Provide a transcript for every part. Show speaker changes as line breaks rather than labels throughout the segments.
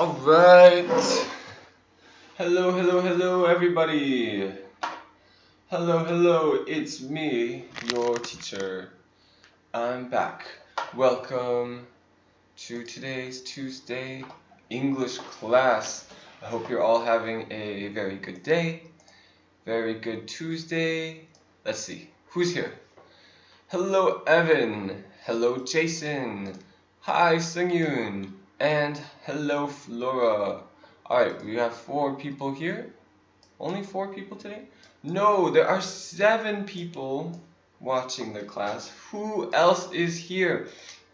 Alright. Hello, everybody. Hello, it's me, your teacher. I'm back. Welcome to today's Tuesday English class. I hope you're all having a very good day. Very good Tuesday. Let's see, who's here? Hello, Evan. Hello, Jason. Hi, Sungyun. And hello, Flora. Alright, we have 4 people here. Only 4 people today? No, there are 7 people watching the class. Who else is here?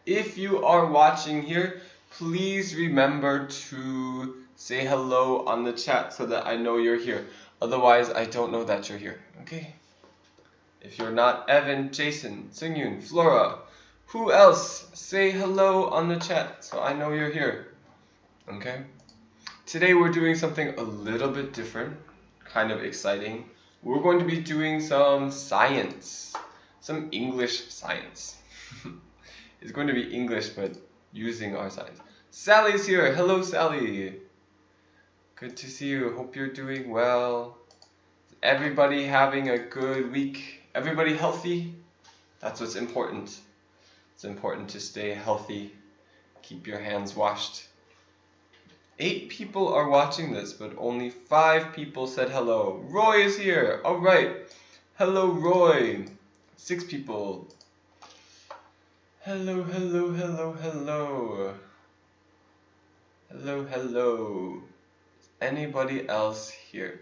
If you are watching here, please remember to say hello on the chat so that I know you're here. Otherwise, I don't know that you're here. Okay? If you're not Evan, Jason, Sungyun, Flora, who else? Say hello on the chat so I know you're here. Okay? Today we're doing something a little bit different, kind of exciting. We're going to be doing some science, some English science. It's going to be English, but using our science. Sally's here. Hello, Sally. Good to see you. Hope you're doing well. Everybody having a good week? Everybody healthy? That's what's important. It's important to stay healthy. Keep your hands washed. 8 people are watching this, but only 5 people said hello. Roy is here. All right. Hello, Roy. 6 people. Hello. Hello. Is anybody else here?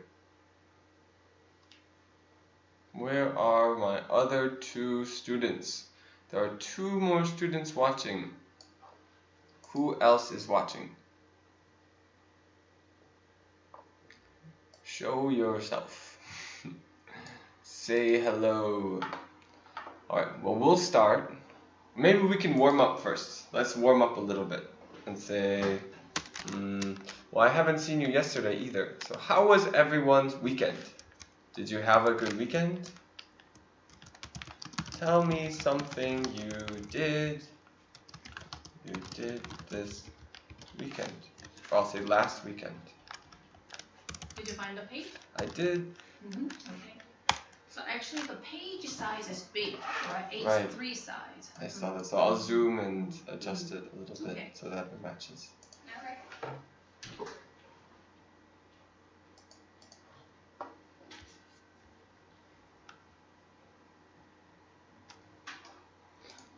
Where are my other 2 students? There are 2 more students watching. Who else is watching? Show yourself. Say hello. Alright, well, we'll start. Maybe we can warm up first. Let's warm up a little bit and say, well, I haven't seen you yesterday either. So how was everyone's weekend? Did you have a good weekend? Tell me something you did this weekend. Or I'll say last weekend.
Did you find the page?
I did.
Okay. So actually the page size is big, right? A3 size.
I saw that. So I'll zoom and adjust it a little bit so that it matches.
Okay.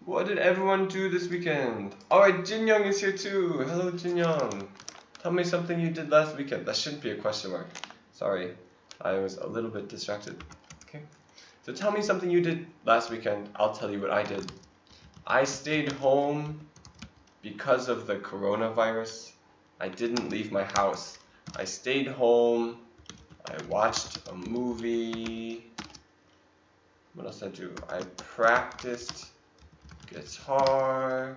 What did everyone do this weekend? Alright, Jin Young is here too. Hello, Jin Young. Tell me something you did last weekend. That shouldn't be a question mark. Sorry, I was a little bit distracted. Okay. So tell me something you did last weekend. I'll tell you what I did. I stayed home because of the coronavirus. I didn't leave my house. I stayed home. I watched a movie. What else did I do? I practiced guitar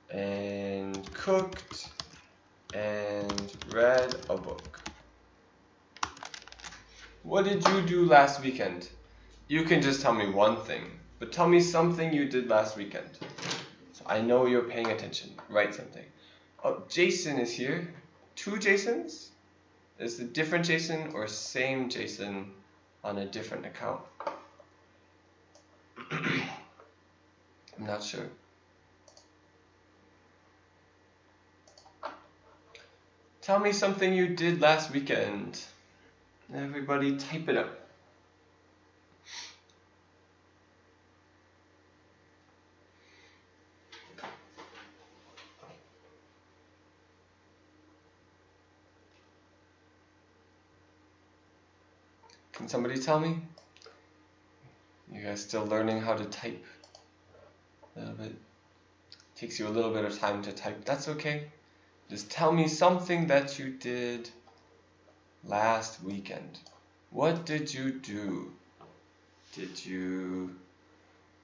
and cooked and read a book. What did you do last weekend? You can just tell me one thing, but tell me something you did last weekend. So I know you're paying attention. Write something. Oh, Jason is here. 2 Jasons? Is it different Jason or same Jason on a different account? I'm not sure. Tell me something you did last weekend. Everybody type it up. Can somebody tell me? You guys still learning how to type? A little bit. Takes you a little bit of time to type. That's okay. Just tell me something that you did last weekend. What did you do?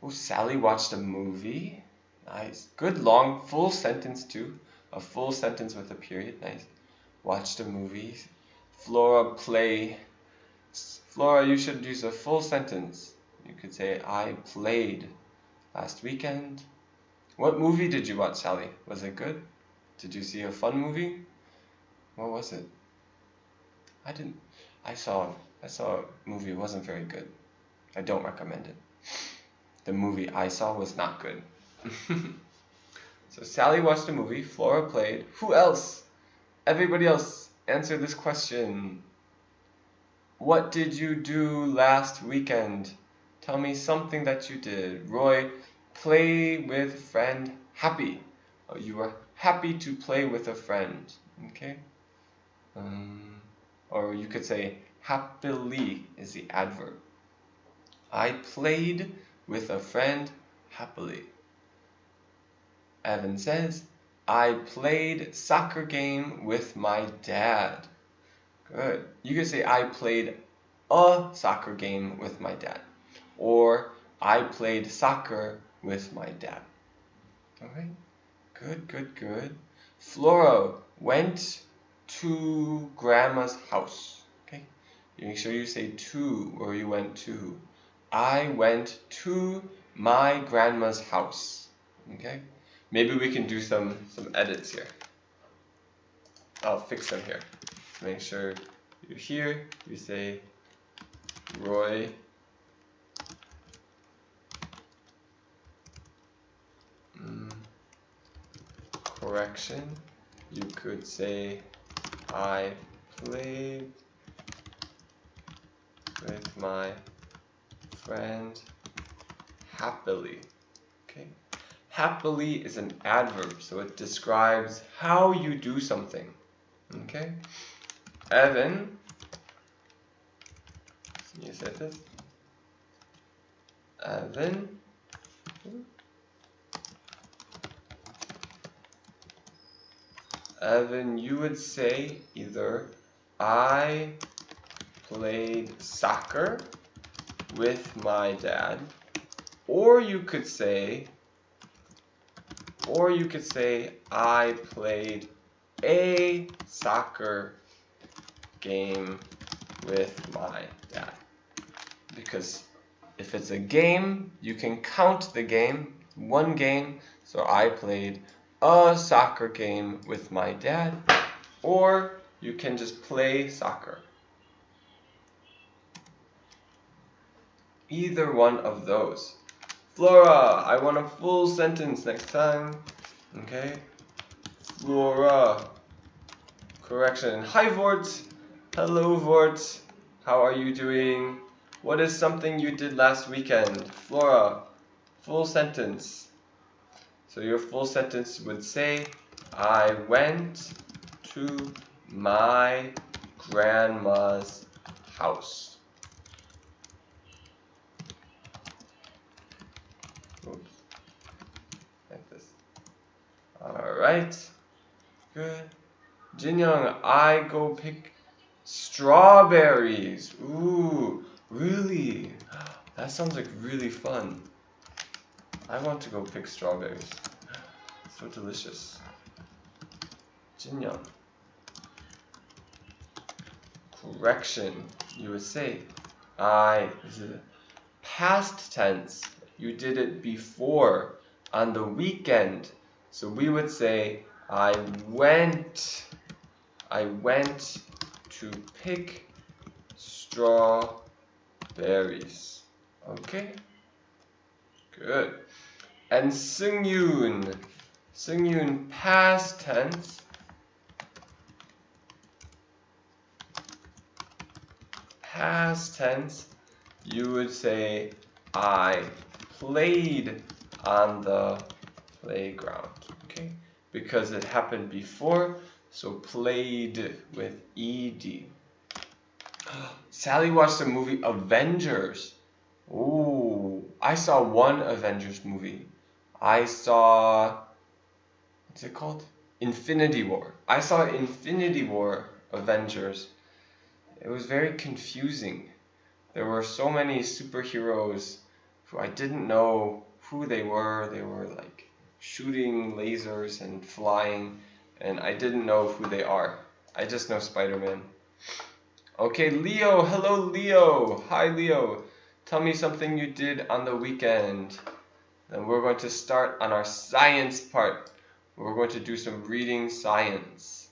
Oh, Sally watched a movie. Nice. Good long, full sentence too. A full sentence with a period. Nice. Watched a movie. Flora, you should use a full sentence. You could say, I played last weekend. What movie did you watch, Sally? Was it good? Did you see a fun movie? What was it? I saw a movie. It wasn't very good. I don't recommend it. The movie I saw was not good. So Sally watched the movie. Flora played. Who else? Everybody else, answer this question. What did you do last weekend? Tell me something that you did. Roy, play with friend happy. Oh, you were happy to play with a friend. Okay? Or you could say happily is the adverb. I played with a friend happily. Evan says, I played soccer game with my dad. Good. You could say I played a soccer game with my dad. Or I played soccer with my dad. Okay? Good, good, good. Flora went to grandma's house. Okay? You make sure you say to or you went to. I went to my grandma's house. Okay? Maybe we can do some edits here. I'll fix them here. Make sure you're here. You say Roy correction. You could say I played with my friend happily. Okay. Happily is an adverb, so it describes how you do something. Okay. Evan, you said this. Evan, you would say either I played soccer with my dad, or you could say I played a soccer game with my dad. Because if it's a game, you can count the game, one game. So I played a soccer game with my dad, or you can just play soccer. Either one of those. Flora, I want a full sentence next time. Okay? Flora. Correction. Hi, Vort. Hello, Vort. How are you doing? What is something you did last weekend? Flora, full sentence. So your full sentence would say, I went to my grandma's house. Oops. Like this. Alright. Good. Jinyoung, I go pick strawberries. Ooh, really? That sounds like really fun. I want to go pick strawberries. So delicious. Jinyoung. Correction. You would say, this is past tense. You did it before, on the weekend. So we would say, I went to pick strawberries. Okay? Good. And Seung-yoon, past tense. Past tense, you would say, I played on the playground. Okay? Because it happened before, so played with ed. Sally watched the movie Avengers. Ooh, I saw one Avengers movie. I saw, what's it called? Infinity War. I saw Infinity War Avengers. It was very confusing. There were so many superheroes who I didn't know who they were. They were like shooting lasers and flying, and I didn't know who they are. I just know Spider-Man. Okay, Leo. Hello, Leo. Hi, Leo. Tell me something you did on the weekend. Then we're going to start on our science part. We're going to do some reading science.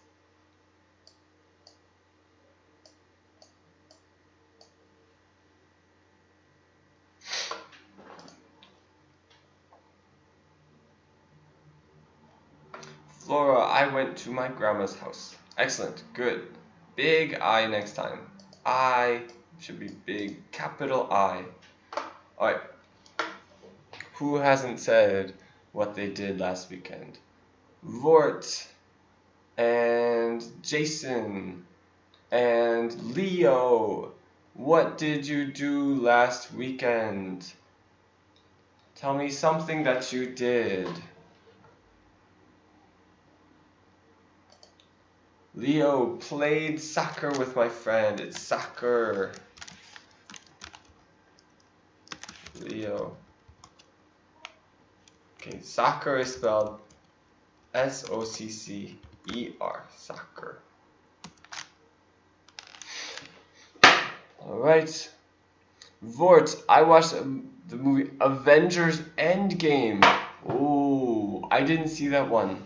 Flora, I went to my grandma's house. Excellent, good. Big I next time. I should be big, capital I. Alright. Who hasn't said what they did last weekend? Vort and Jason and Leo. What did you do last weekend? Tell me something that you did. Leo played soccer with my friend. It's soccer. Leo. Okay, soccer is spelled S-O-C-C-E-R. Soccer. Alright. Vort, I watched the movie Avengers Endgame. Oh, I didn't see that one.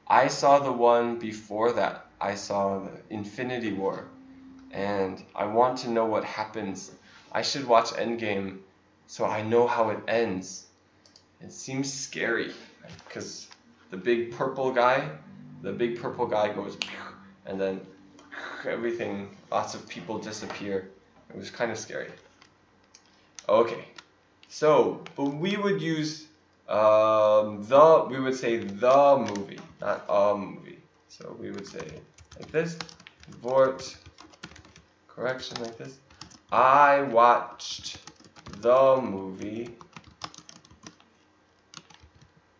I saw the one before that. I saw the Infinity War. And I want to know what happens. I should watch Endgame so I know how it ends. It seems scary because the big purple guy goes and then everything, lots of people disappear. It was kind of scary. Okay, so but we would use we would say the movie, not a movie. So we would say like this, Vort, correction like this. I watched the movie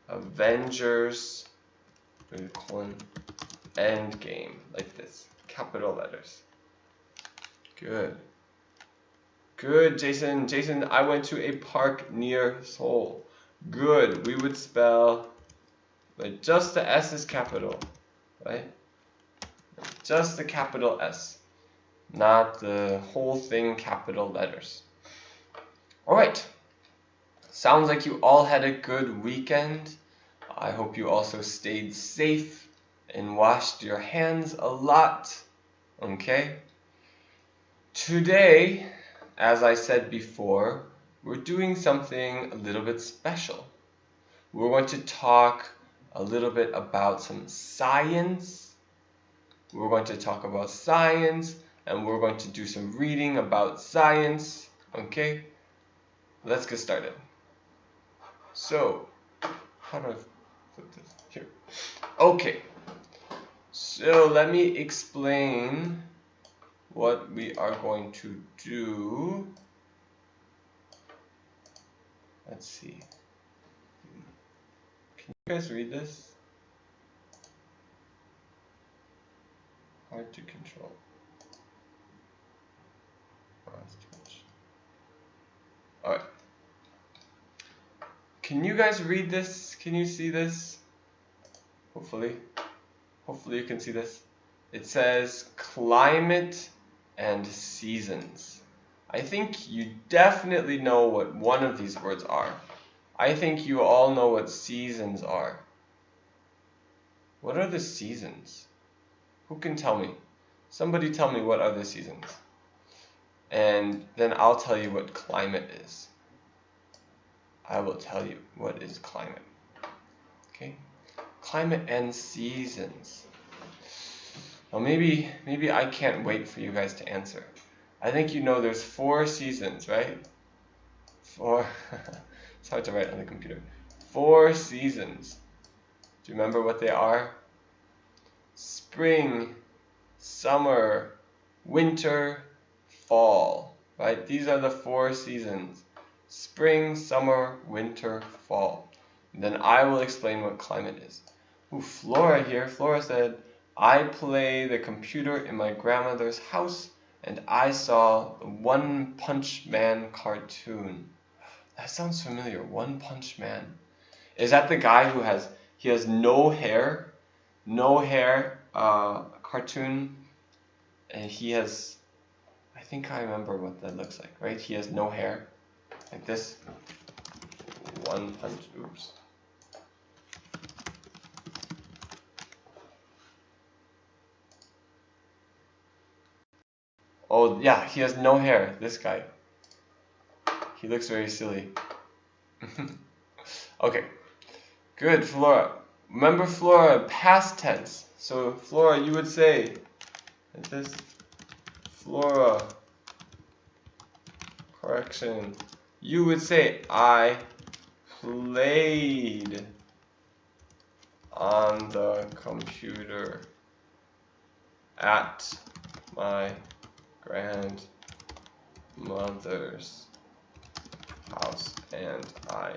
Avengers Endgame, like this, capital letters. Good. Good, Jason. Jason, I went to a park near Seoul. Good. We would spell, but just the S is capital, right? Just the capital S, not the whole thing capital letters. All right. Sounds like you all had a good weekend. I hope you also stayed safe and washed your hands a lot. Okay? Today, as I said before, we're doing something a little bit special. We're going to talk a little bit about some science. We're going to talk about science, and we're going to do some reading about science. Okay? Let's get started. So, how do I put this here? Okay. So, let me explain what we are going to do. Let's see. Can you guys read this? Hard to control. Alright. Can you guys read this? Can you see this? Hopefully you can see this. It says climate and seasons. I think you definitely know what one of these words are. I think you all know what seasons are. What are the seasons? Who can tell me? Somebody tell me what are the seasons. And then I'll tell you what climate is. I will tell you what is climate. Okay? Climate and seasons. Well, maybe I can't wait for you guys to answer. I think you know there's 4 seasons, right? 4. It's hard to write on the computer. 4 seasons. Do you remember what they are? Spring, summer, winter, fall. Right? These are the 4 seasons. Spring, summer, winter, fall. And then I will explain what climate is. Ooh, Flora here. Flora said, I play the computer in my grandmother's house and I saw the One Punch Man cartoon. That sounds familiar. One Punch Man. Is that the guy who has no hair? No hair cartoon. And he has, I think I remember what that looks like, right? He has no hair. Like this. One Punch, oops. Oh, yeah, he has no hair, this guy. He looks very silly. Okay, good, Flora. Remember, Flora, past tense. So, Flora, you would say, like this, Flora, correction. You would say, I played on the computer at my grandmother's house, and I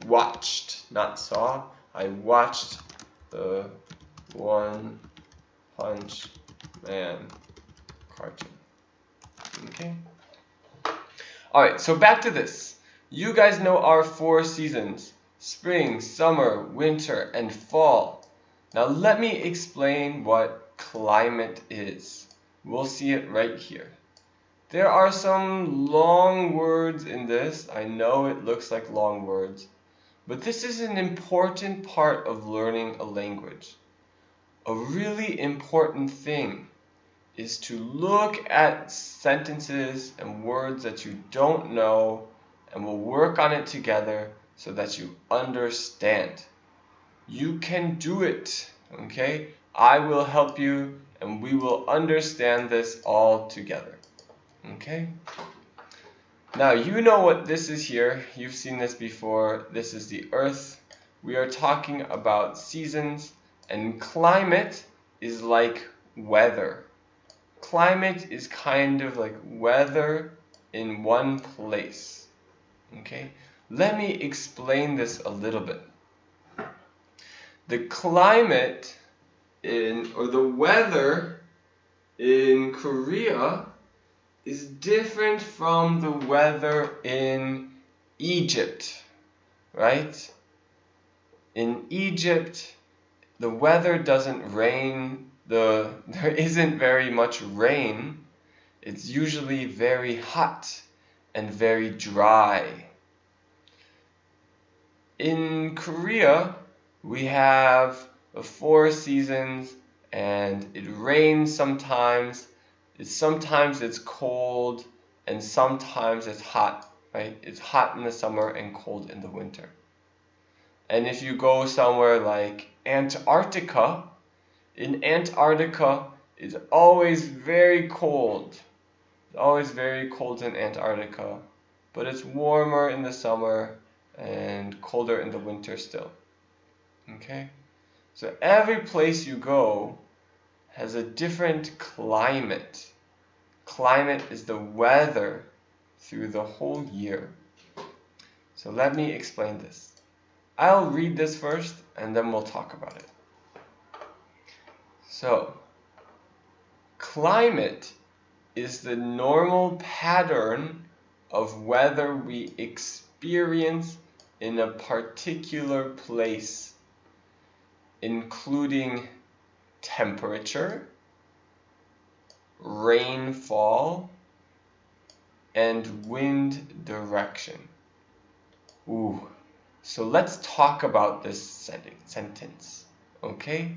watched, not saw, I watched the One Punch Man cartoon. Okay? Alright, so back to this. You guys know our 4 seasons: spring, summer, winter, and fall. Now let me explain what climate is. We'll see it right here. There are some long words in this. I know it looks like long words, but this is an important part of learning a language. A really important thing is to look at sentences and words that you don't know, and we'll work on it together so that you understand. You can do it, okay? I will help you and we will understand this all together, okay? Now you know what this is here. You've seen this before. This is the Earth. We are talking about seasons, and climate is like weather. Climate is kind of like weather in one place. Okay? Let me explain this a little bit. The climate or the weather in Korea is different from the weather in Egypt, right? In Egypt, the weather doesn't rain, there isn't very much rain. It's usually very hot and very dry. In Korea, we have the 4 seasons, and it rains sometimes. Sometimes it's cold, and sometimes it's hot, right? It's hot in the summer and cold in the winter. And if you go somewhere like Antarctica, in Antarctica, it's always very cold. It's always very cold in Antarctica, but it's warmer in the summer and colder in the winter still. Okay? So every place you go has a different climate. Climate is the weather through the whole year. So let me explain this. I'll read this first and then we'll talk about it. So, climate is the normal pattern of weather we experience in a particular place, including temperature, rainfall, and wind direction. Ooh, so let's talk about this sentence, okay?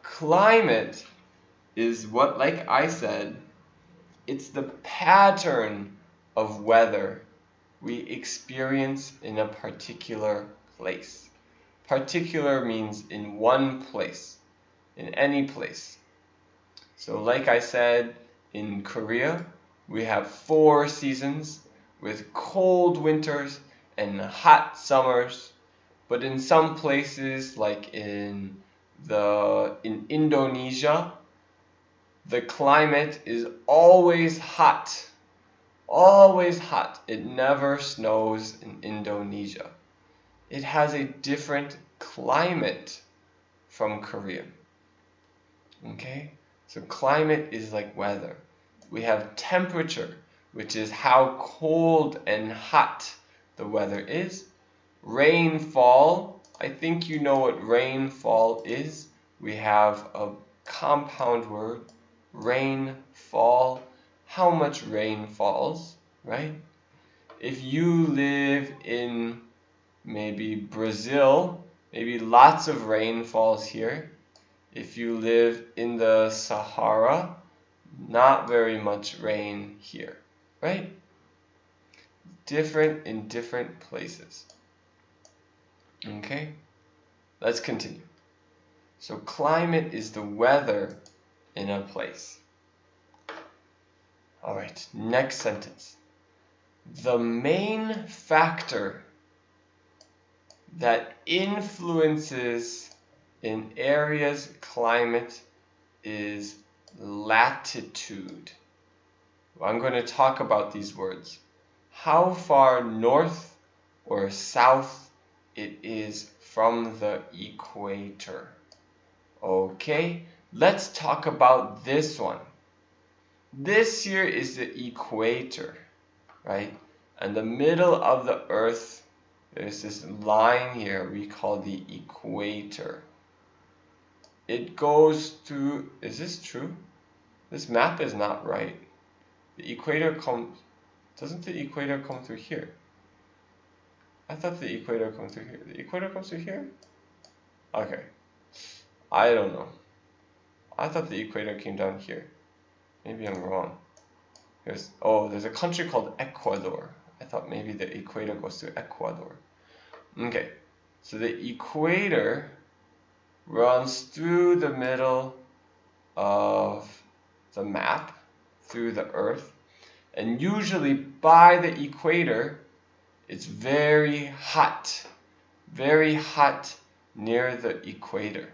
Climate is what, like I said, it's the pattern of weather we experience in a particular place. Particular means in one place, in any place. So like I said, in Korea, we have 4 seasons with cold winters and hot summers. But in some places, like in Indonesia, the climate is always hot. Always hot. It never snows in Indonesia. It has a different climate from Korea. Okay? So climate is like weather. We have temperature, which is how cold and hot the weather is. Rainfall, I think you know what rainfall is. We have a compound word, rainfall. How much rain falls, right? If you live in maybe Brazil, maybe lots of rain falls here. If you live in the Sahara, not very much rain here, right? Different in different places. Okay, let's continue. So climate is the weather in a place. Alright, next sentence. The main factor that influences an area's climate is latitude. I'm going to talk about these words. How far north or south it is from the equator. Okay, let's talk about this one. This here is the equator, right? And the middle of the earth, there's this line here we call the equator. It goes through, is this true? This map is not right. The equator comes, doesn't the equator come through here? I thought the equator comes through here. The equator comes through here? Okay. I don't know. I thought the equator came down here. Maybe I'm wrong. There's a country called Ecuador. I thought maybe the equator goes through Ecuador. Okay. So the equator runs through the middle of the map, through the earth. And usually by the equator, it's very hot near the equator.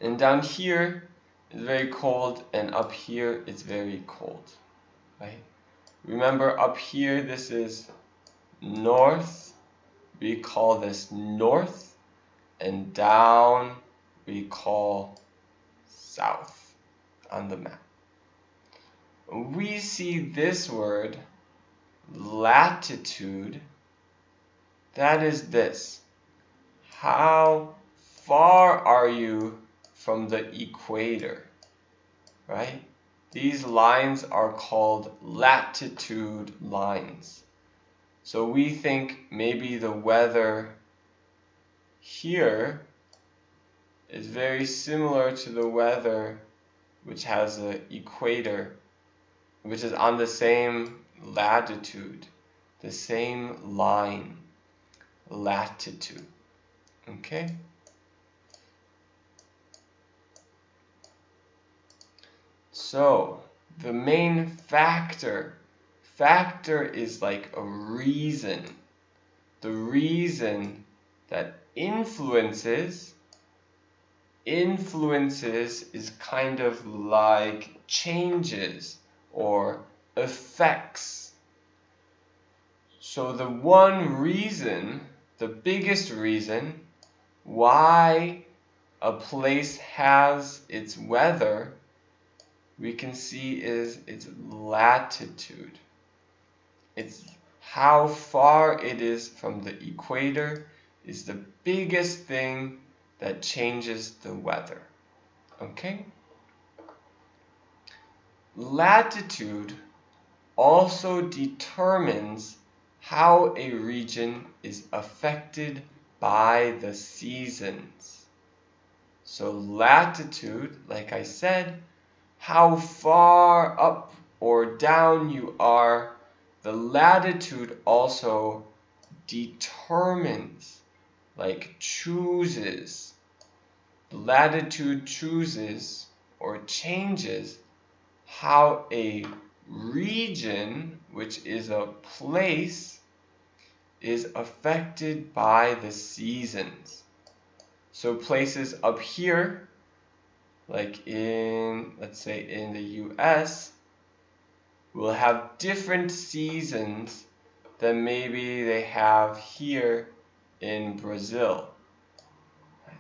And down here, it's very cold, and up here, it's very cold, right? Remember, up here, this is north. We call this north, and down, we call south on the map. We see this word, latitude. That is this. How far are you from the equator, right? These lines are called latitude lines. So we think maybe the weather here is very similar to the weather which has the equator, which is on the same latitude, the same line, latitude. Okay? So, the main factor is like a reason. The reason that influences is kind of like changes or affects. So the one reason, the biggest reason why a place has its weather, we can see is its latitude. It's how far it is from the equator is the biggest thing that changes the weather. Okay? Latitude also determines how a region is affected by the seasons. So latitude, like I said, how far up or down you are, the latitude also determines, like chooses. The latitude chooses or changes how a region, which is a place, is affected by the seasons. So places up here, like in, let's say in the US, will have different seasons than maybe they have here in Brazil.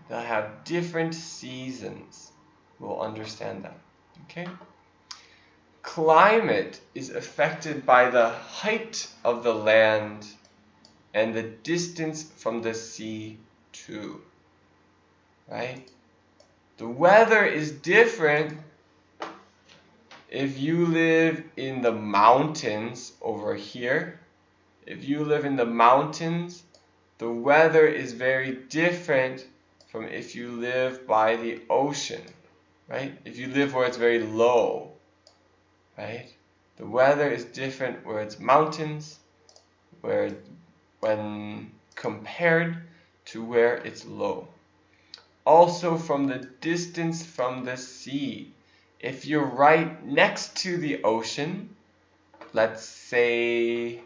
They'll have different seasons. We'll understand that. Okay? Climate is affected by the height of the land and the distance from the sea too. Right? The weather is different if you live in the mountains over here. If you live in the mountains, the weather is very different from if you live by the ocean, right? If you live where it's very low, right? The weather is different where it's mountains, when compared to where it's low. Also from the distance from the sea. If you're right next to the ocean, let's say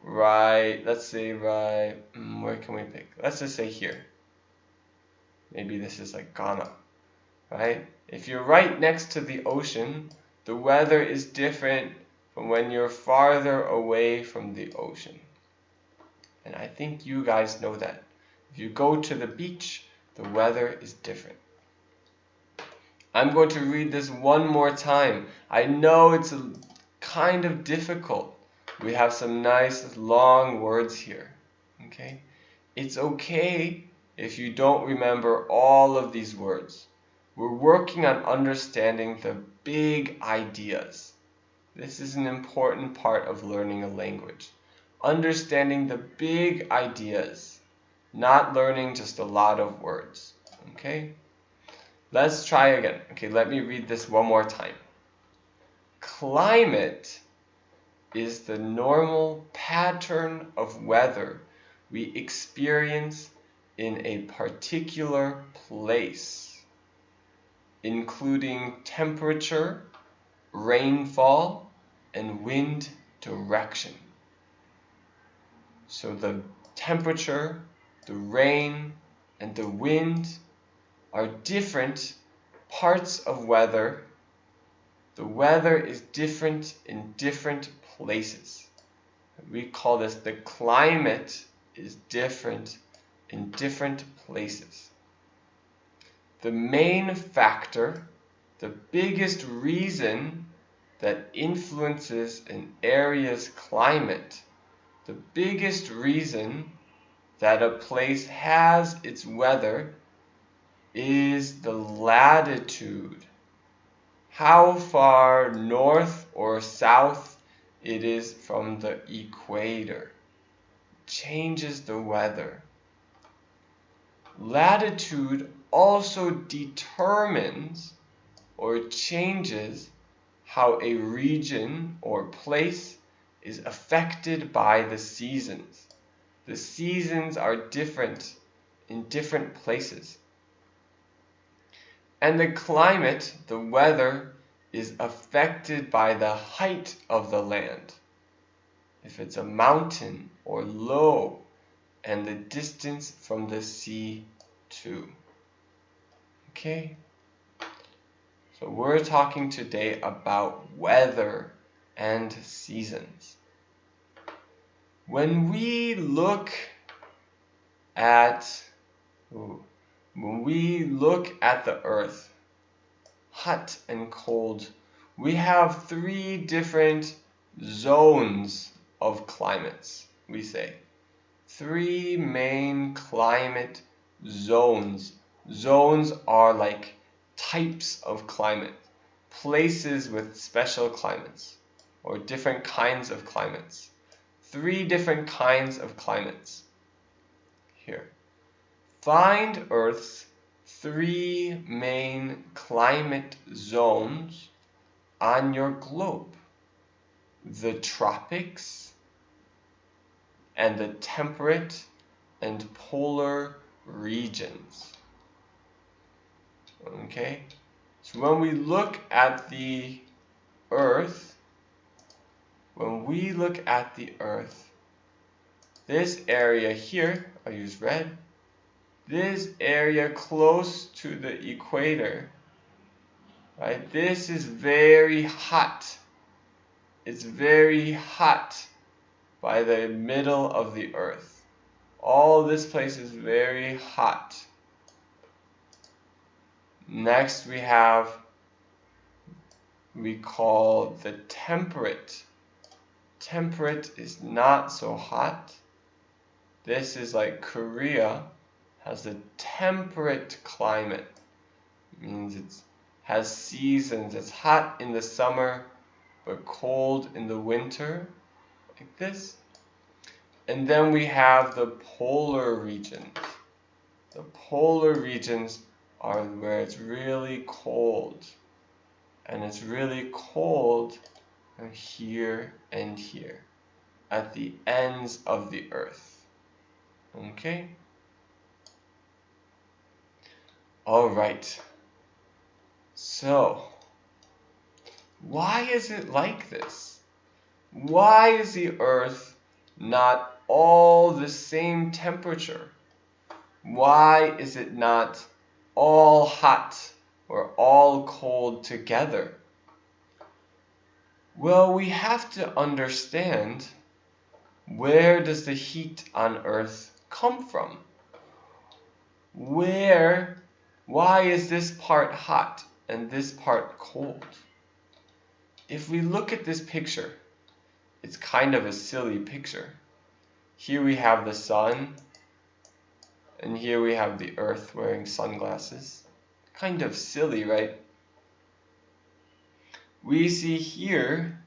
right, where can we pick? Let's just say here. Maybe this is like Ghana, right? If you're right next to the ocean, the weather is different from when you're farther away from the ocean. And I think you guys know that. If you go to the beach, the weather is different. I'm going to read this one more time. I know it's kind of difficult. We have some nice long words here. Okay? It's okay if you don't remember all of these words. We're working on understanding the big ideas. This is an important part of learning a language. Understanding the big ideas, not learning just a lot of words. Okay? Let's try again. Okay, let me read this one more time. Climate is the normal pattern of weather we experience in a particular place, including temperature, rainfall, and wind direction. So the temperature, the rain, and the wind are different parts of weather. The weather is different in different places. We call this the climate is different in different places. The main factor, the biggest reason that influences an area's climate, the biggest reason that a place has its weather is the latitude. How far north or south it is from the equator changes the weather. Latitude also determines or changes how a region or place is affected by the seasons. The seasons are different in different places. And the climate, the weather, is affected by the height of the land. If it's a mountain or low, and the distance from the sea too. Okay? So we're talking today about weather and seasons. When we look at the earth, hot and cold, we have 3 different zones of climates, we say. 3 main climate zones. Zones are like types of climate, places with special climates, or different kinds of climates. 3 different kinds of climates. Here. Find Earth's 3 main climate zones on your globe. The tropics, and the temperate and polar regions. Okay? So when we look at the Earth, this area here, I'll use red, this area close to the equator, right? This is very hot. It's very hot by the middle of the earth. All this place is very hot. Next we call the temperate. Temperate is not so hot. This is like Korea, has a temperate climate. It means it has seasons. It's hot in the summer, but cold in the winter, like this. And then we have the polar regions. The polar regions are where it's really cold. And it's really cold here and here, at the ends of the earth. Okay? Alright. So, why is it like this? Why is the Earth not all the same temperature? Why is it not all hot or all cold together? Well, we have to understand, where does the heat on Earth come from? Why is this part hot and this part cold? If we look at this picture, it's kind of a silly picture. Here we have the sun, and here we have the Earth wearing sunglasses. Kind of silly, right? We see here,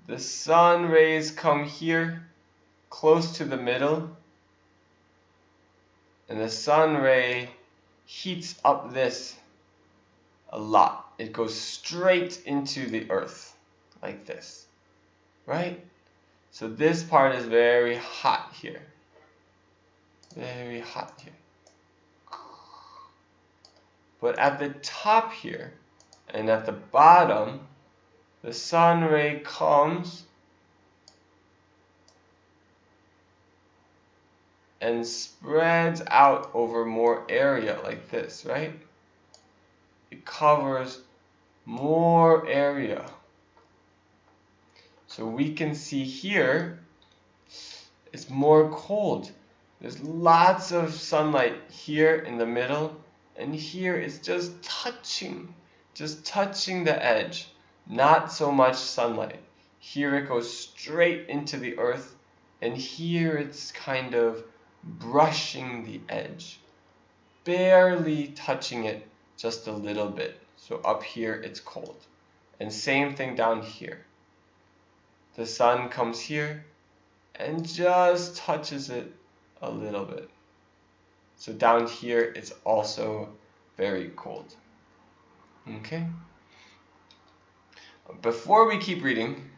the sun rays come here, close to the middle, and the sun ray heats up this a lot. It goes straight into the Earth, like this, right? So this part is very hot here. Very hot here. But at the top here, and at the bottom, the sun ray comes and spreads out over more area like this, right? It covers more area. So we can see here, it's more cold. There's lots of sunlight here in the middle, and here it's just touching the edge. Not so much sunlight. Here it goes straight into the Earth, and here it's kind of brushing the edge, barely touching it just a little bit. So up here it's cold. And same thing down here. The sun comes here and just touches it a little bit. So down here it's also very cold. Okay? Before we keep reading,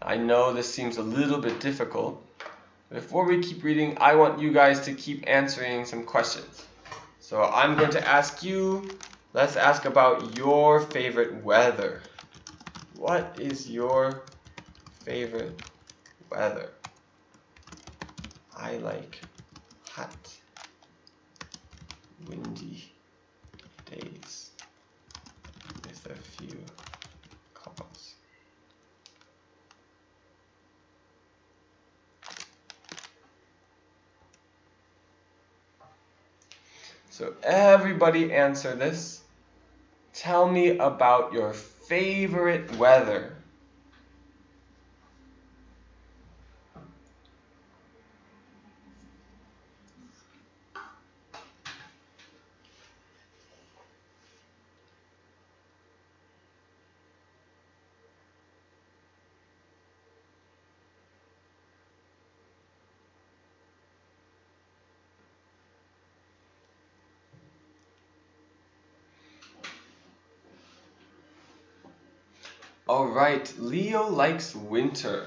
I know this seems a little bit difficult. Before we keep reading, I want you guys to keep answering some questions. So I'm going to ask you, let's ask about your favorite weather. What is your favorite weather? I like hot, windy days with a few clouds. So everybody answer this. Tell me about your favorite weather. Alright, Leo likes winter.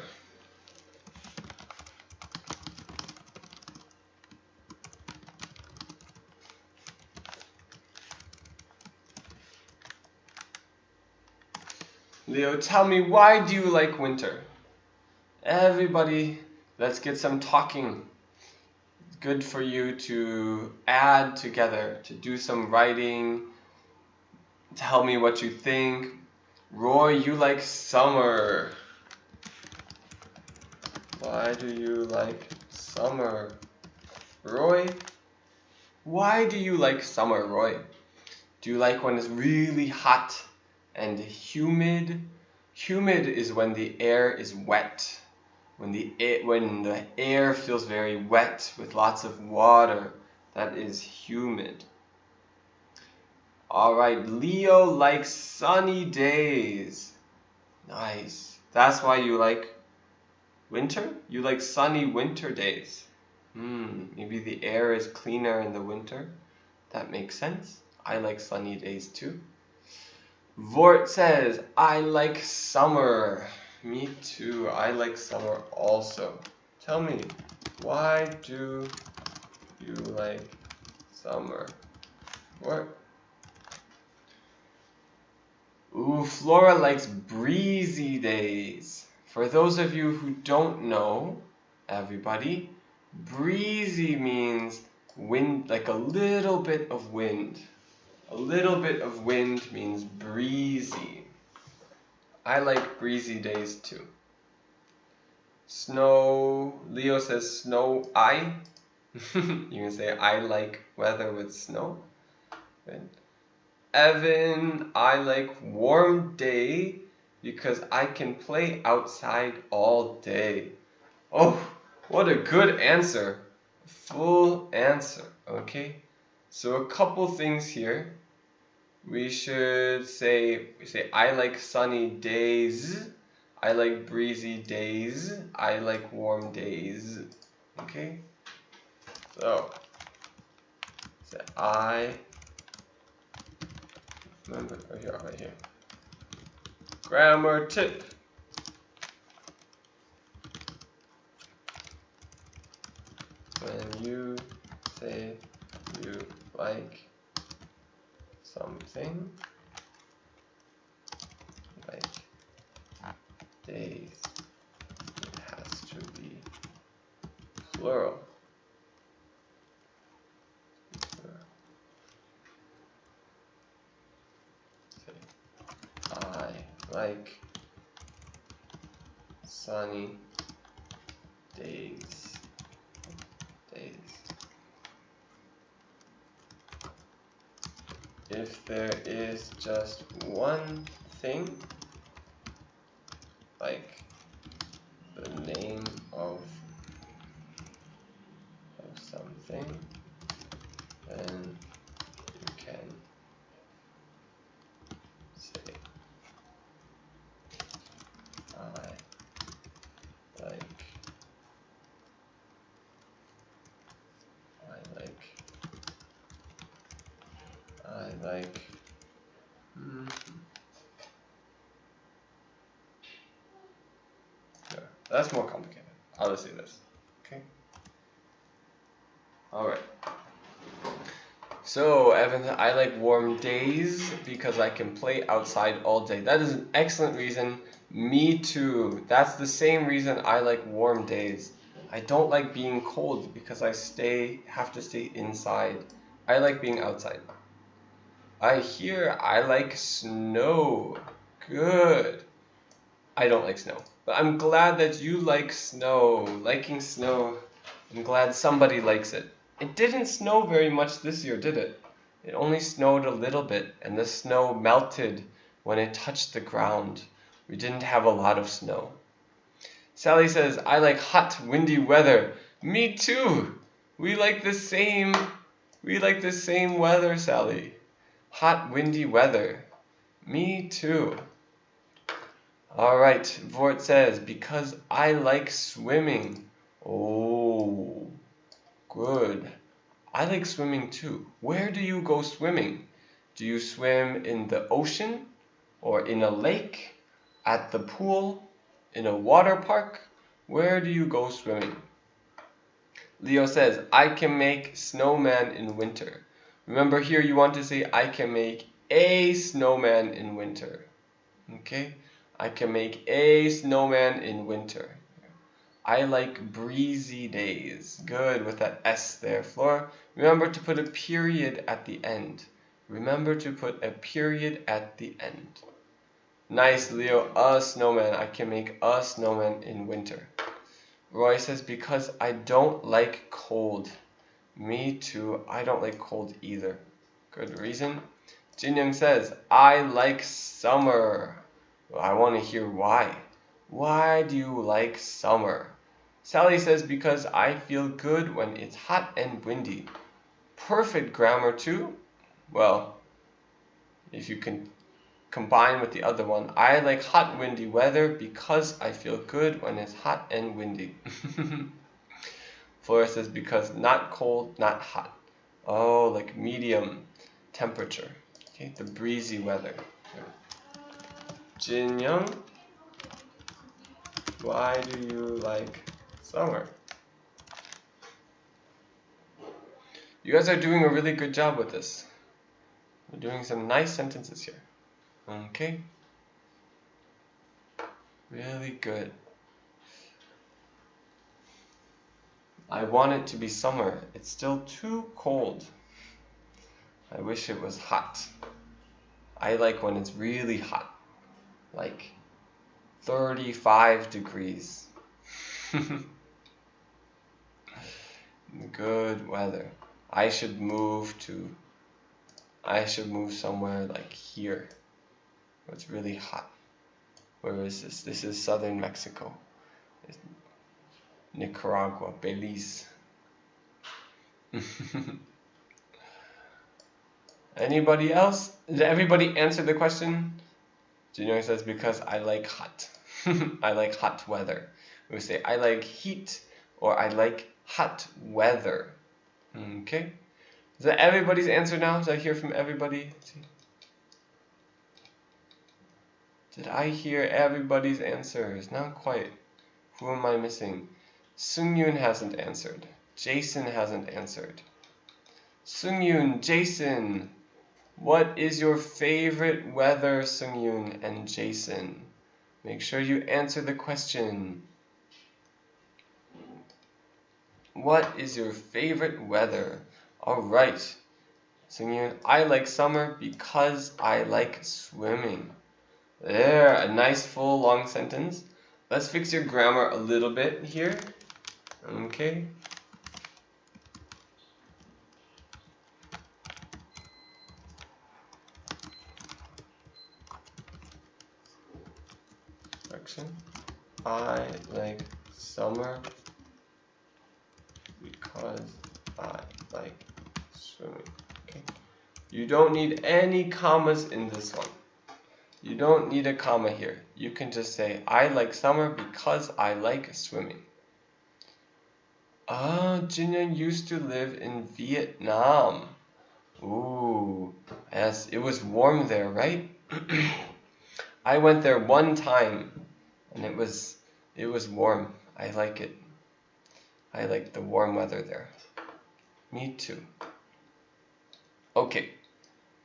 Leo, tell me, why do you like winter? Everybody, let's get some talking. It's good for you to add together, to do some writing. Tell me what you think. Roy, you like summer. Why do you like summer? Roy, why do you like summer, Roy? Do you like when it's really hot and humid? Humid is when the air is wet. When the air feels very wet with lots of water, that is humid. Alright, Leo likes sunny days. Nice. That's why you like winter? You like sunny winter days. Maybe the air is cleaner in the winter. That makes sense. I like sunny days too. Vort says, I like summer. Me too. I like summer also. Tell me, why do you like summer? What? Ooh, Flora likes breezy days. For those of you who don't know, everybody, breezy means wind, like a little bit of wind. A little bit of wind means breezy. I like breezy days too. Snow, Leo says snow, I. You can say I like weather with snow. Good. Evan, I like warm day because I can play outside all day. Oh, what a good answer. Full answer, okay? So a couple things here. We say I like sunny days. I like breezy days. I like warm days. Okay? So, I remember right here. Grammar tip. When you say you like something, like days, it has to be plural. Say, I like sunny days. If there is just one thing, like the name of something, then you can say I like I like yeah, that's more complicated. I'll just say this. Okay. Alright. So, Evan, I like warm days because I can play outside all day. That is an excellent reason. Me too. That's the same reason I like warm days. I don't like being cold because I have to stay inside. I like being outside. I like snow. Good. I don't like snow. But I'm glad that you like snow. Liking snow. I'm glad somebody likes it. It didn't snow very much this year, did it? It only snowed a little bit, and the snow melted when it touched the ground. We didn't have a lot of snow. Sally says, I like hot, windy weather. Me too. We like the same weather, Sally. Hot, windy weather. Me too. Alright, Vort says, because I like swimming. Oh, good. I like swimming too. Where do you go swimming? Do you swim in the ocean? Or in a lake? At the pool? In a water park? Where do you go swimming? Leo says, I can make snowman in winter. Remember here you want to say, I can make a snowman in winter. Okay? I can make a snowman in winter. I like breezy days. Good, with that S there, Flora. Remember to put a period at the end. Remember to put a period at the end. Nice, Leo. A snowman. I can make a snowman in winter. Roy says, because I don't like cold. Me too. I don't like cold either. Good reason. Jinyoung says, I like summer. Well, I want to hear why. Why do you like summer? Sally says, because I feel good when it's hot and windy. Perfect grammar too. Well, if you can combine with the other one, I like hot windy weather because I feel good when it's hot and windy. Flora says, because not cold, not hot. Oh, like medium temperature. Okay, the breezy weather. Jin Young, why do you like summer? You guys are doing a really good job with this. We're doing some nice sentences here. Okay. Really good. I want it to be summer. It's still too cold. I wish it was hot. I like when it's really hot. Like 35 degrees. Good weather. I should move somewhere like here. Where it's really hot. Where is this? This is southern Mexico. Nicaragua, Belize. Anybody else? Did everybody answer the question? Junior says, because I like hot. I like hot weather. We say, I like heat, or I like hot weather. Okay? Is that everybody's answer now? Did I hear from everybody? Did I hear everybody's answers? Not quite. Who am I missing? Sungyun hasn't answered. Jason hasn't answered. Sungyun, Jason, what is your favorite weather, Sungyun and Jason? Make sure you answer the question. What is your favorite weather? Alright. Sungyun, I like summer because I like swimming. There, a nice full long sentence. Let's fix your grammar a little bit here. Okay. Section. I like summer because I like swimming. Okay. You don't need any commas in this one. You don't need a comma here. You can just say, I like summer because I like swimming. Jinyan used to live in Vietnam. Ooh, yes, it was warm there, right? I went there one time, and it was warm. I like it. I like the warm weather there. Me too. Okay.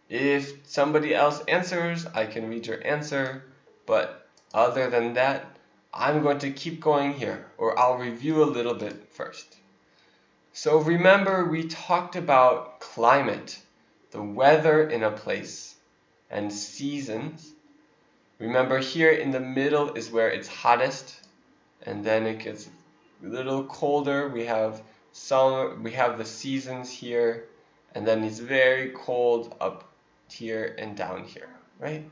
If somebody else answers, I can read your answer, but other than that, I'm going to keep going here, or I'll review a little bit first. So remember, we talked about climate, the weather in a place, and seasons. Remember, here in the middle is where it's hottest, and then it gets a little colder. We have summer, we have the seasons here, and then it's very cold up here and down here, right?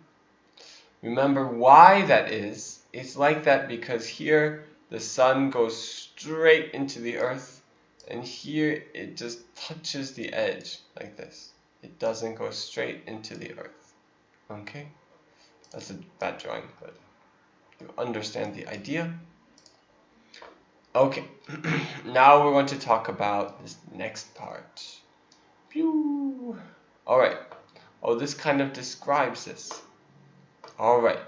Remember why that is. It's like that because here the sun goes straight into the earth, and here it just touches the edge like this. It doesn't go straight into the earth. Okay? That's a bad drawing, but you understand the idea. Okay, now we're going to talk about this next part. Pew! Alright. Oh, this kind of describes this. Alright.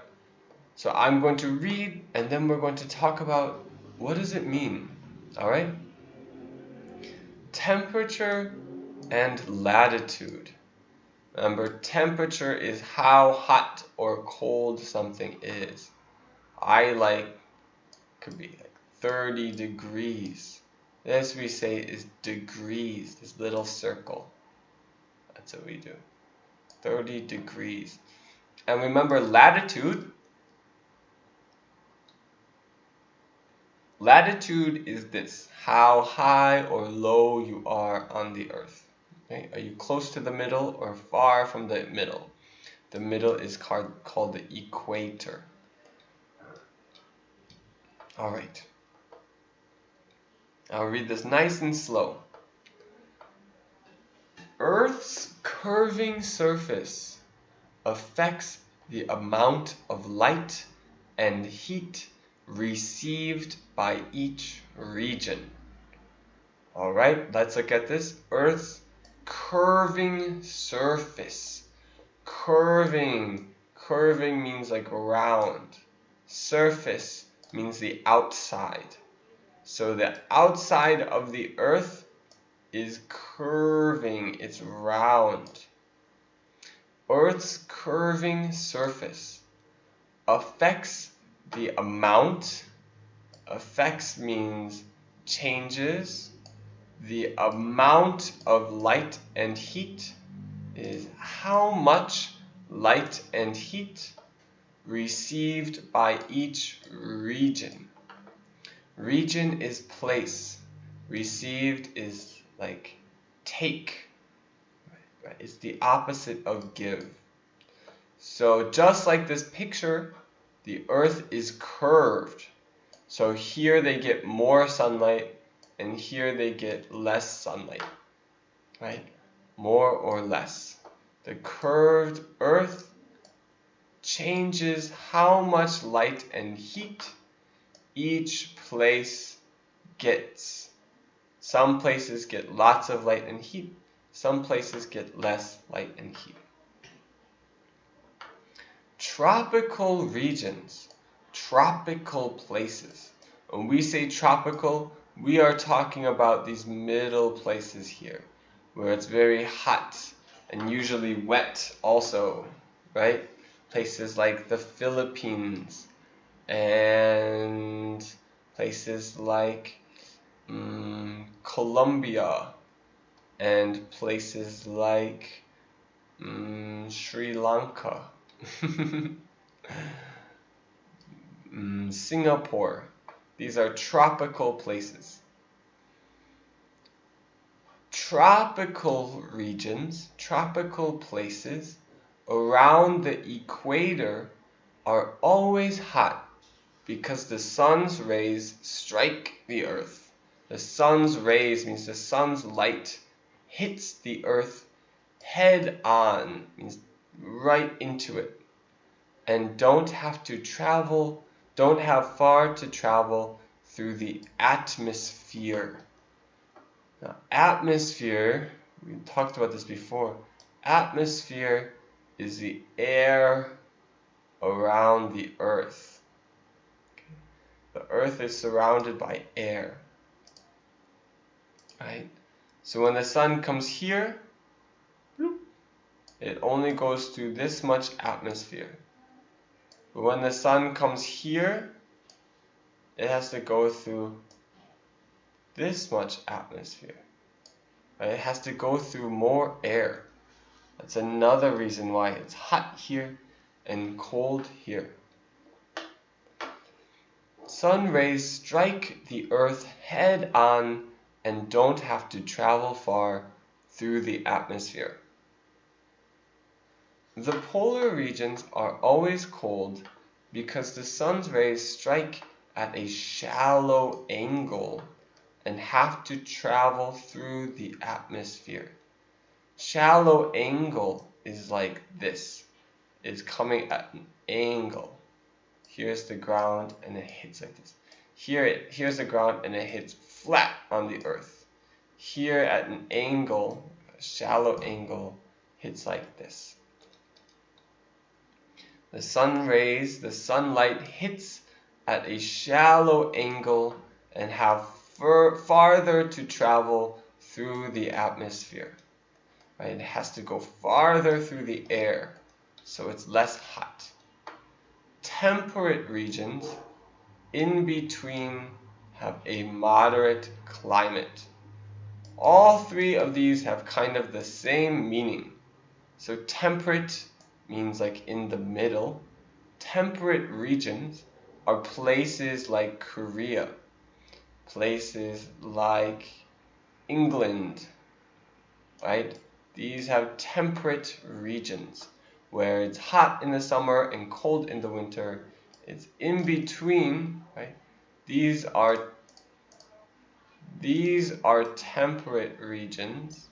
So I'm going to read, and then we're going to talk about what does it mean. Alright? Temperature and latitude. Remember, temperature is how hot or cold something is. Could be like 30 degrees. This we say is degrees, this little circle. That's what we do. 30 degrees. And remember, latitude is this, how high or low you are on the earth. Okay? Are you close to the middle or far from the middle? The middle is called the equator. Alright. I'll read this nice and slow. Earth's curving surface affects the amount of light and heat received by each region. Alright, let's look at this. Earth's curving surface. Curving means like round. Surface means the outside. So the outside of the earth is curving, it's round. Earth's curving surface affects the amount, affects means changes, the amount of light and heat is how much light and heat received by each region. Region is place. Received is like take. Right? It's the opposite of give. So just like this picture, the earth is curved. So here they get more sunlight and here they get less sunlight. Right? More or less. The curved earth changes how much light and heat each place gets. Some places get lots of light and heat. Some places get less light and heat. Tropical regions, tropical places. When we say tropical, we are talking about these middle places here, where it's very hot and usually wet also, right? Places like the Philippines and places like Colombia and places like Sri Lanka, Singapore. These are tropical places. Tropical regions, tropical places around the equator are always hot because the sun's rays strike the earth. The sun's rays means the sun's light hits the earth head on, means right into it, and don't have far to travel through the atmosphere. Now, atmosphere, we talked about this before, atmosphere is the air around the earth. The earth is surrounded by air. Right? So when the sun comes here, it only goes through this much atmosphere. But when the sun comes here, it has to go through this much atmosphere. Right? It has to go through more air. That's another reason why it's hot here and cold here. Sun rays strike the earth head on and don't have to travel far through the atmosphere. The polar regions are always cold because the sun's rays strike at a shallow angle and have to travel through the atmosphere. Shallow angle is like this. It's coming at an angle. Here's the ground and it hits like this. Here's the ground and it hits flat on the earth. Here at an angle, a shallow angle, hits like this. The sunlight hits at a shallow angle and have farther to travel through the atmosphere. Right? It has to go farther through the air, so it's less hot. Temperate regions in between have a moderate climate. All three of these have kind of the same meaning. So temperate means like in the middle. Temperate regions are places like Korea, places like England, right? These have temperate regions where it's hot in the summer and cold in the winter. It's in between, right? These are temperate regions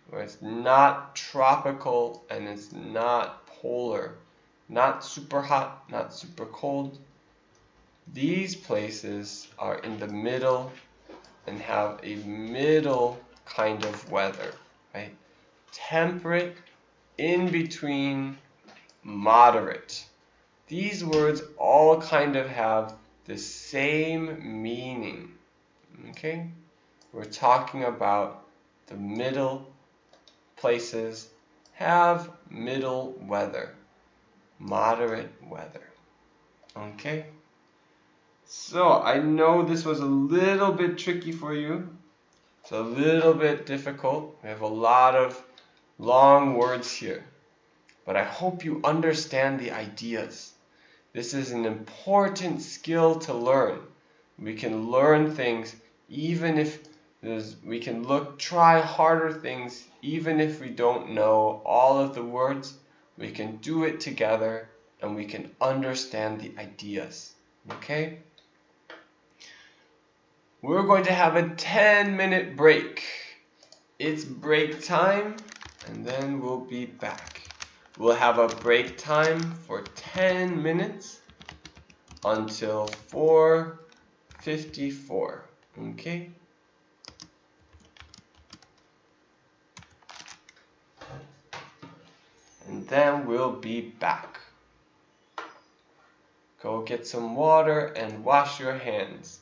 where it's not tropical and it's not polar, not super hot, not super cold. These places are in the middle and have a middle kind of weather, right? Temperate, in between, moderate. These words all kind of have the same meaning. Okay? We're talking about the middle places have middle weather, moderate weather. Okay? So I know this was a little bit tricky for you. It's a little bit difficult. We have a lot of long words here. But I hope you understand the ideas. This is an important skill to learn. We can learn things even if we can try harder things even if we don't know all of the words. We can do it together and we can understand the ideas. Okay? We're going to have a 10-minute break. It's break time and then we'll be back. We'll have a break time for 10 minutes until 4:54. Okay? And then we'll be back. Go get some water and wash your hands.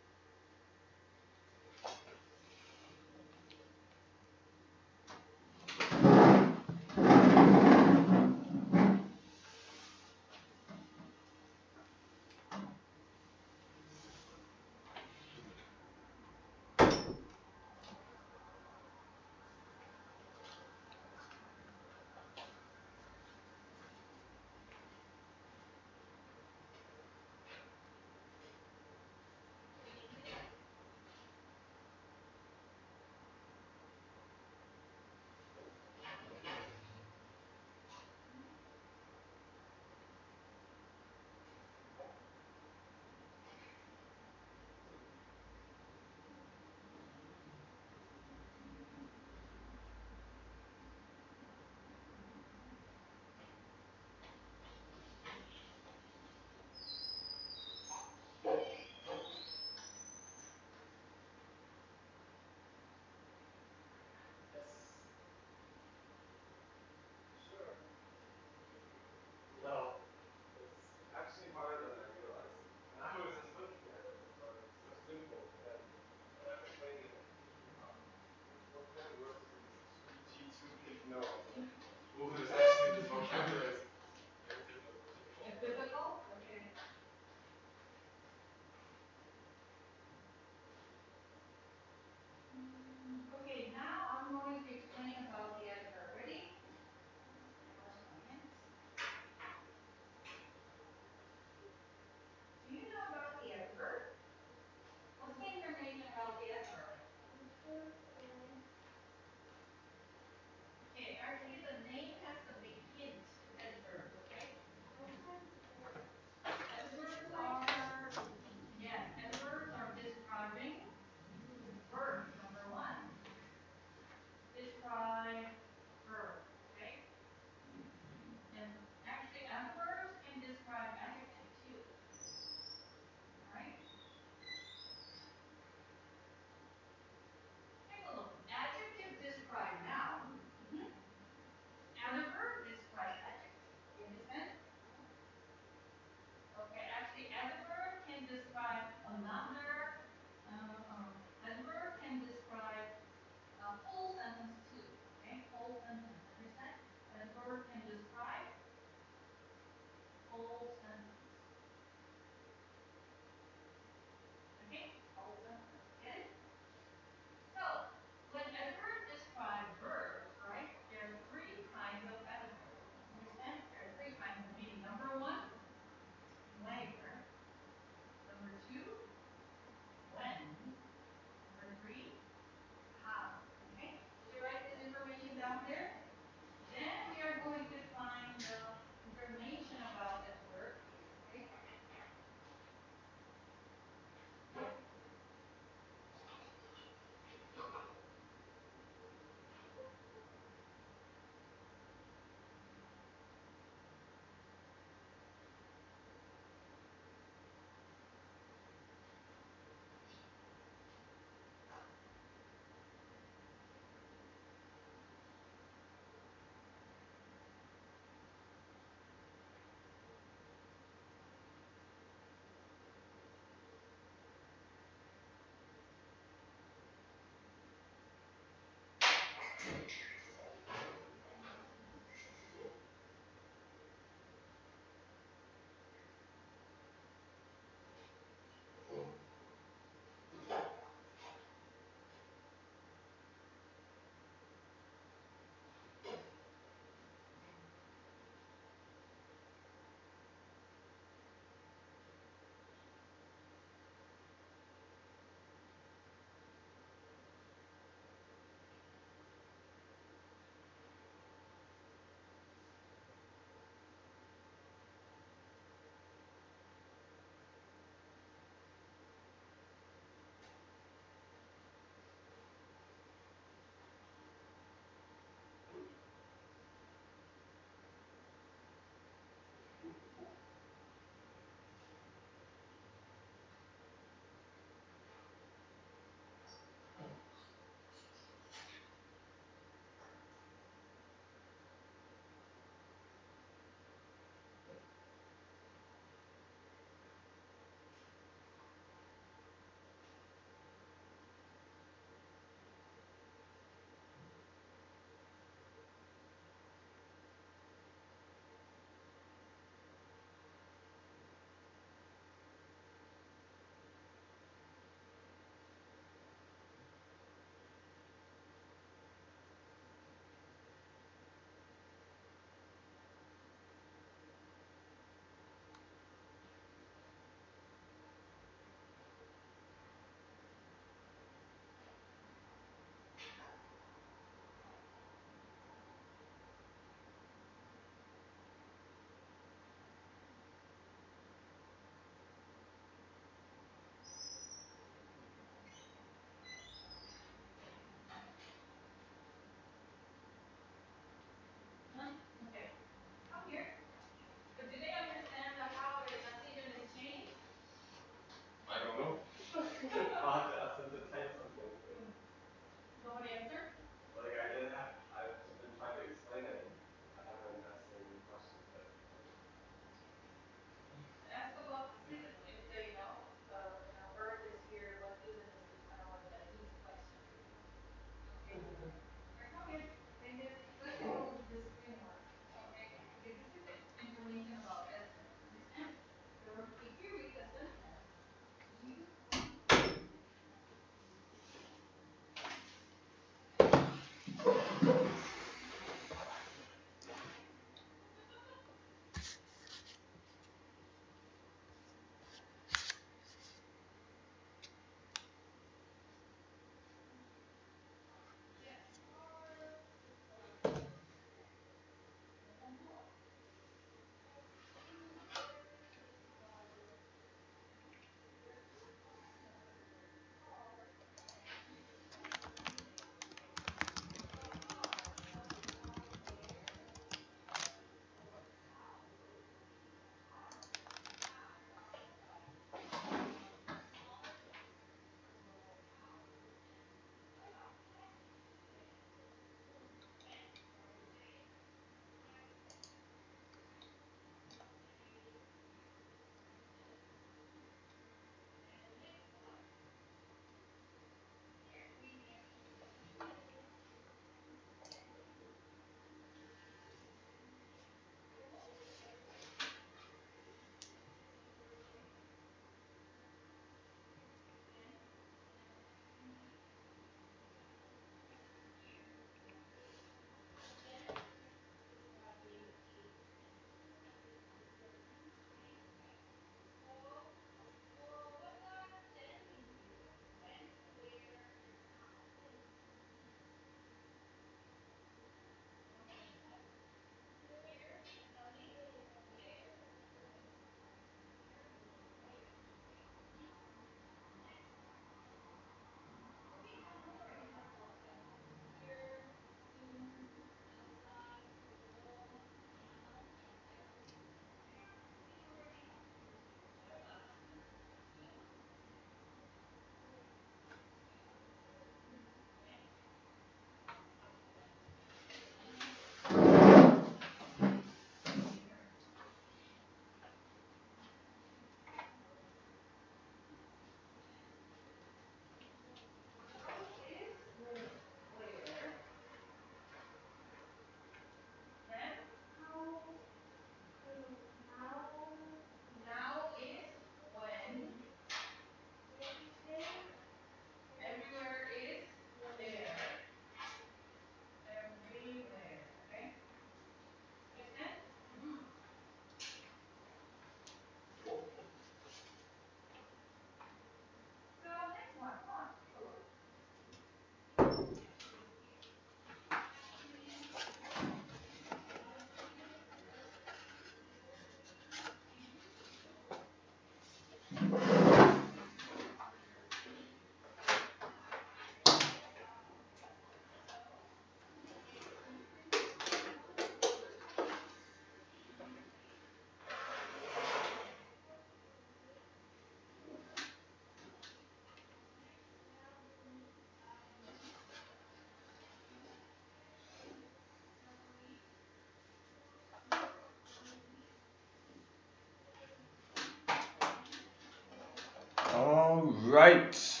Right.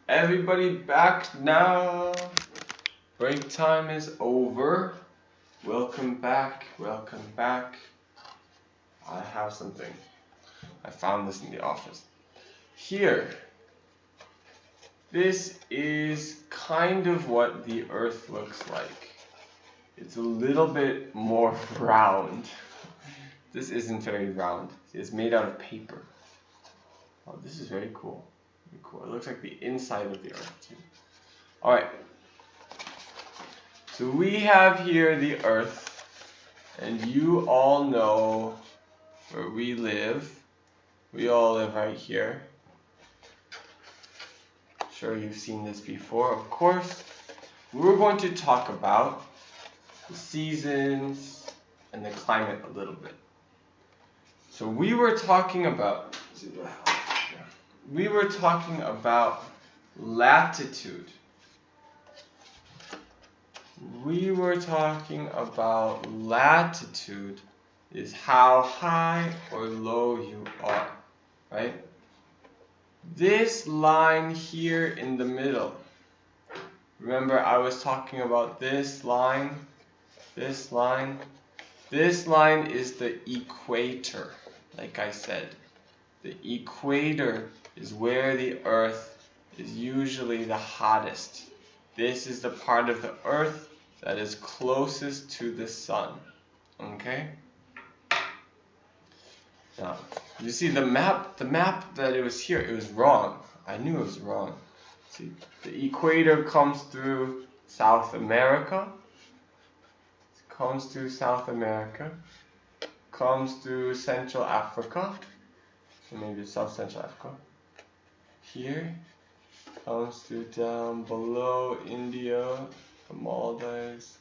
Everybody back now. Break time is over. Welcome back. Welcome back. I have something. I found this in the office. Here. This is kind of what the Earth looks like. It's a little bit more round. This isn't very round. It's made out of paper. Oh, this is very cool. Very cool. It looks like the inside of the Earth too. Alright. So we have here the Earth, and you all know where we live. We all live right here. Sure, you've seen this before, of course. We're going to talk about the seasons and the climate a little bit. So we were talking about latitude. We were talking about latitude is how high or low you are, right? This line here in the middle. Remember I was talking about this line? This line? This line is the equator, like I said. The equator is where the Earth is usually the hottest. This is the part of the Earth that is closest to the sun. Okay? Now, you see the map that it was here, it was wrong. I knew it was wrong. See, the equator comes through South America. It comes through South America. Comes through Central Africa. Or maybe South Central Africa. Here. Comes through down below India, the Maldives.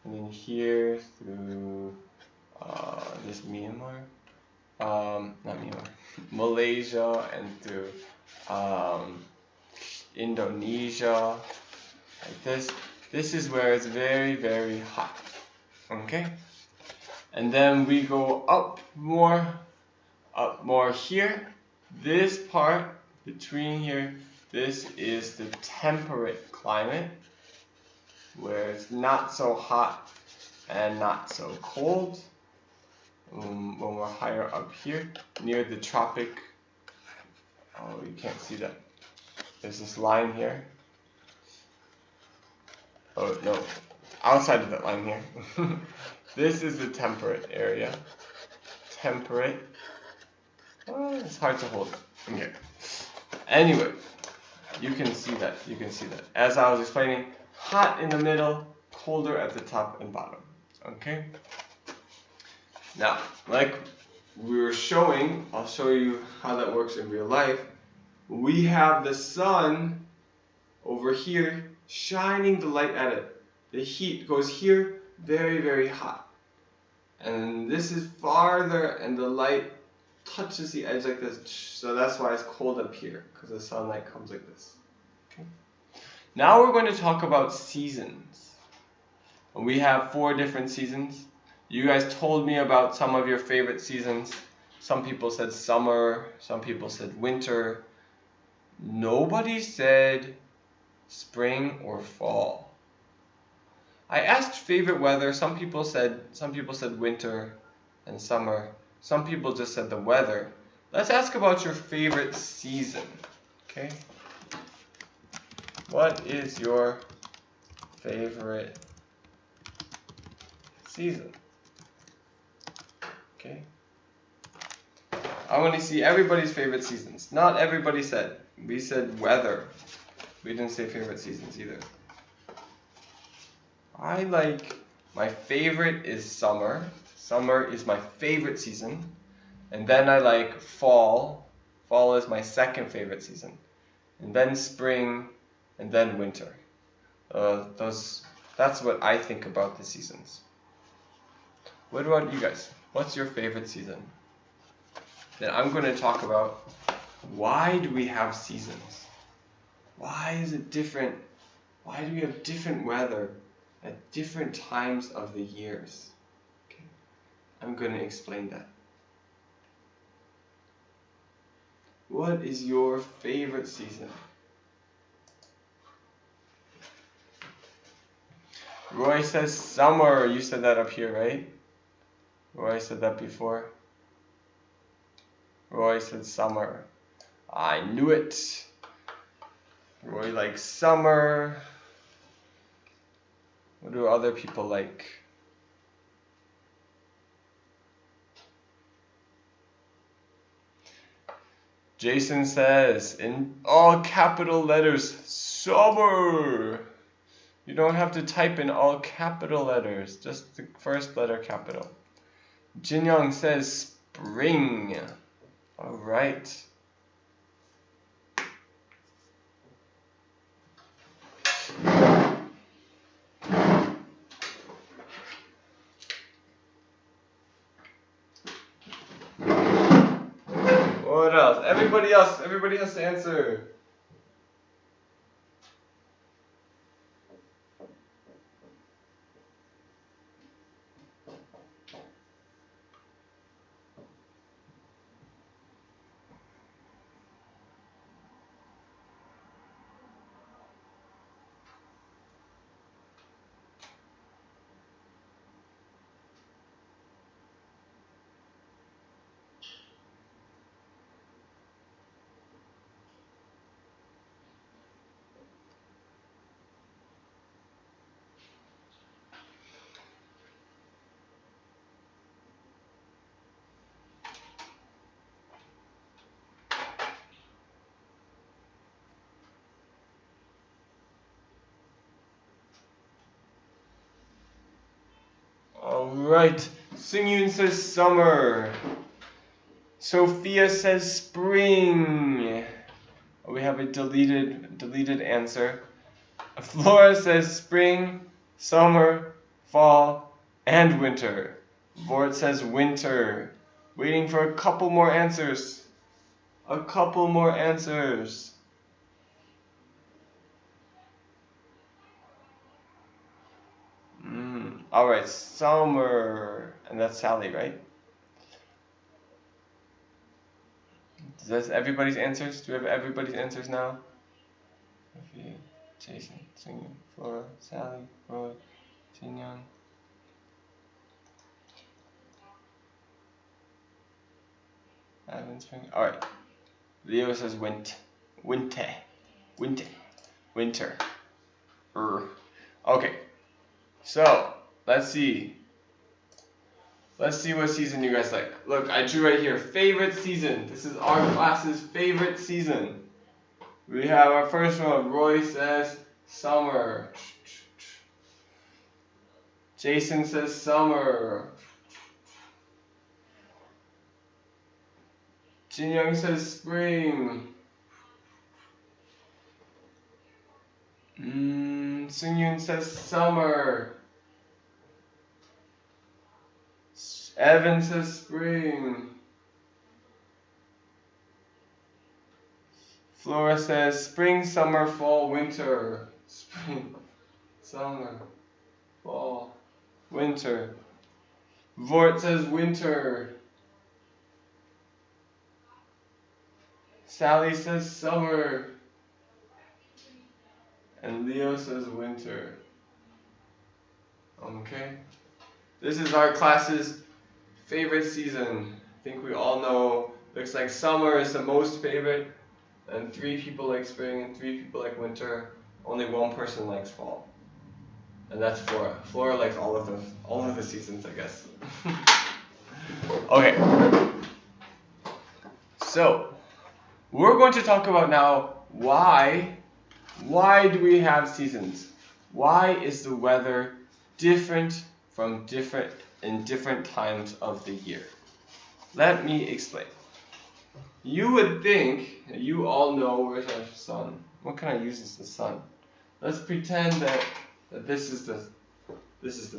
And then here through this Myanmar. Not Myanmar. Malaysia and through Indonesia, like this. This is where it's very, very hot. Okay? And then we go up more here. This part between here, this is the temperate climate, where it's not so hot and not so cold. When we're higher up here, near the tropic. Oh, you can't see that. There's this line here. Oh, no. Outside of that line here. This is the temperate area. Temperate. Oh, it's hard to hold from here. Anyway, you can see that. You can see that. As I was explaining, hot in the middle, colder at the top and bottom. Okay? Now, like we were showing, I'll show you how that works in real life. We have the sun over here shining the light at it. The heat goes here, very, very hot. And this is farther and the light touches the edge like this. So that's why it's cold up here, because the sunlight comes like this. Okay. Now we're going to talk about seasons. And we have 4 different seasons. You guys told me about some of your favorite seasons. Some people said summer, some people said winter. Nobody said spring or fall. I asked favorite weather. Some people said winter and summer. Some people just said the weather. Let's ask about your favorite season. Okay? What is your favorite season? Okay. I want to see everybody's favorite seasons. Not everybody said. We said weather. We didn't say favorite seasons either. My favorite is summer. Summer is my favorite season. And then I like fall. Fall is my second favorite season. And then spring, and then winter. That's what I think about the seasons. What about you guys? What's your favorite season? Then I'm going to talk about why do we have seasons? Why is it different? Why do we have different weather at different times of the years? Okay. I'm going to explain that. What is your favorite season? Roy says summer. You said that up here, right? Roy said that before. Roy said summer. I knew it. Roy likes summer. What do other people like? Jason says, in all capital letters, summer. You don't have to type in all capital letters, just the first letter capital. Jin Young says, spring. All right. What else? Everybody has to answer. Alright, Singyun says summer. Sophia says spring. We have a deleted answer. Flora says spring, summer, fall, and winter. Vort says winter. Waiting for a couple more answers. A couple more answers. Alright, summer. And that's Sally, right? That's everybody's answers? Do we have everybody's answers now? Jason, Singing, Flora, Sally, Roy, Jin Young. Evan Spring. Alright. Leo says winter. Okay. So, let's see. Let's see what season you guys like. Look, I drew right here. Favorite season. This is our class's favorite season. We have our first one. Roy says summer. Jason says summer. Jin Young says spring. Sungyun says summer. Evan says spring. Flora says spring, summer, fall, winter. Spring, summer, fall, winter. Vort says winter. Sally says summer. And Leo says winter. Okay. This is our class's favorite season. I think we all know, looks like summer is the most favorite, and 3 people like spring and 3 people like winter. Only 1 person likes fall. And that's Flora. Flora likes all of the seasons, I guess. Okay. So, we're going to talk about now why do we have seasons? Why is the weather different in different times of the year? Let me explain. You would think, you all know, where's our sun? What can I use as the sun? Let's pretend that this is the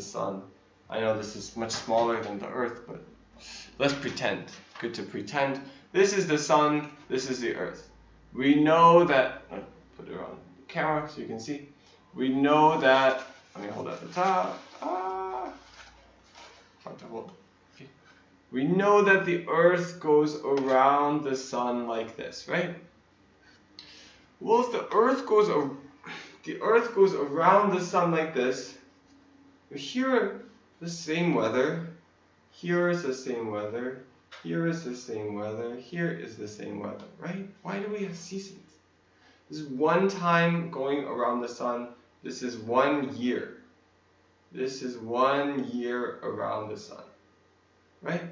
sun. I know this is much smaller than the earth, but let's pretend. Good to pretend. This is the sun, this is the earth. We know that, put it on the camera so you can see. We know that, let me hold it at the top. Hard to hold. Okay. We know that the Earth goes around the sun like this, right? Well, if the Earth goes around the sun like this, here the same weather, here is the same weather, here is the same weather, here is the same weather, right? Why do we have seasons? This is one time going around the sun. This is 1 year. This is 1 year around the sun, right?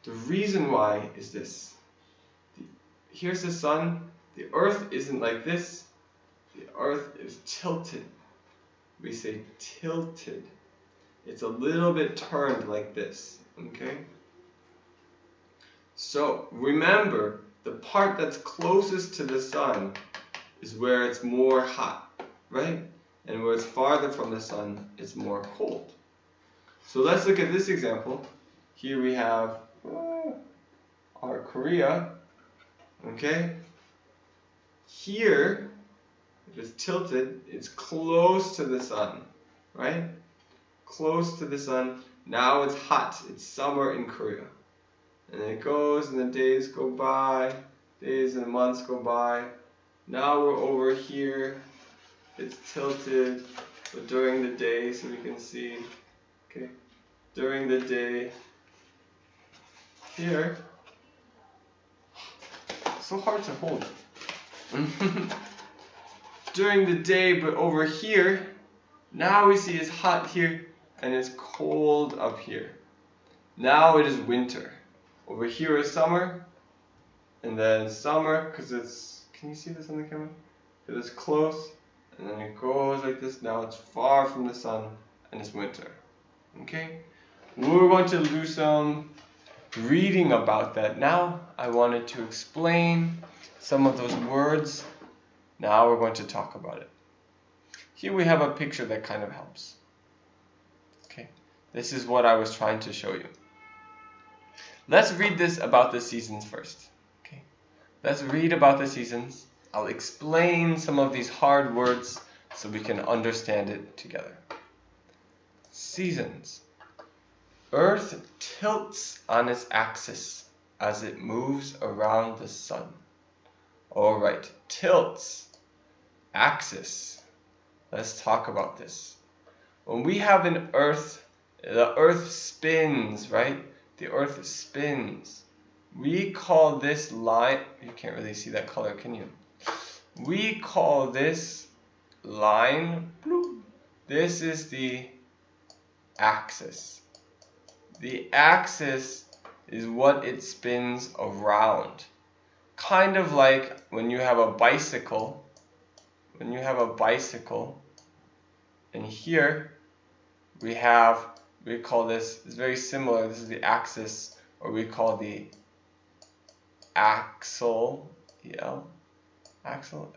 The reason why is this. Here's the sun. The Earth isn't like this. The Earth is tilted. We say tilted. It's a little bit turned like this, okay? So remember, the part that's closest to the sun is where it's more hot, right? And where it's farther from the sun, it's more cold. So let's look at this example. Here we have our Korea, okay? Here, if it's tilted, it's close to the sun, right? Close to the sun. Now it's hot. It's summer in Korea. And it goes and the days go by, days and months go by. Now we're over here. It's tilted, but during the day, so we can see, okay, during the day, here, so hard to hold. During the day, but over here, now we see it's hot here and it's cold up here. Now it is winter. Over here is summer, and then summer, because it's, can you see this on the camera? Because it's close, and then it goes like this. Now it's far from the sun, and it's winter. Okay? We're going to do some reading about that. Now I wanted to explain some of those words. Now we're going to talk about it. Here we have a picture that kind of helps. Okay, this is what I was trying to show you. Let's read this about the seasons first. Okay, let's read about the seasons. I'll explain some of these hard words so we can understand it together. Seasons. Earth tilts on its axis as it moves around the sun. All right, tilts, axis. Let's talk about this. When we have an Earth, the Earth spins, right? The Earth spins. We call this line, you can't really see that color, can you? We call this line, bloop, this is the axis. The axis is what it spins around. Kind of like when you have a bicycle, and here we call this, it's very similar, this is the axis, or we call the axle, axle,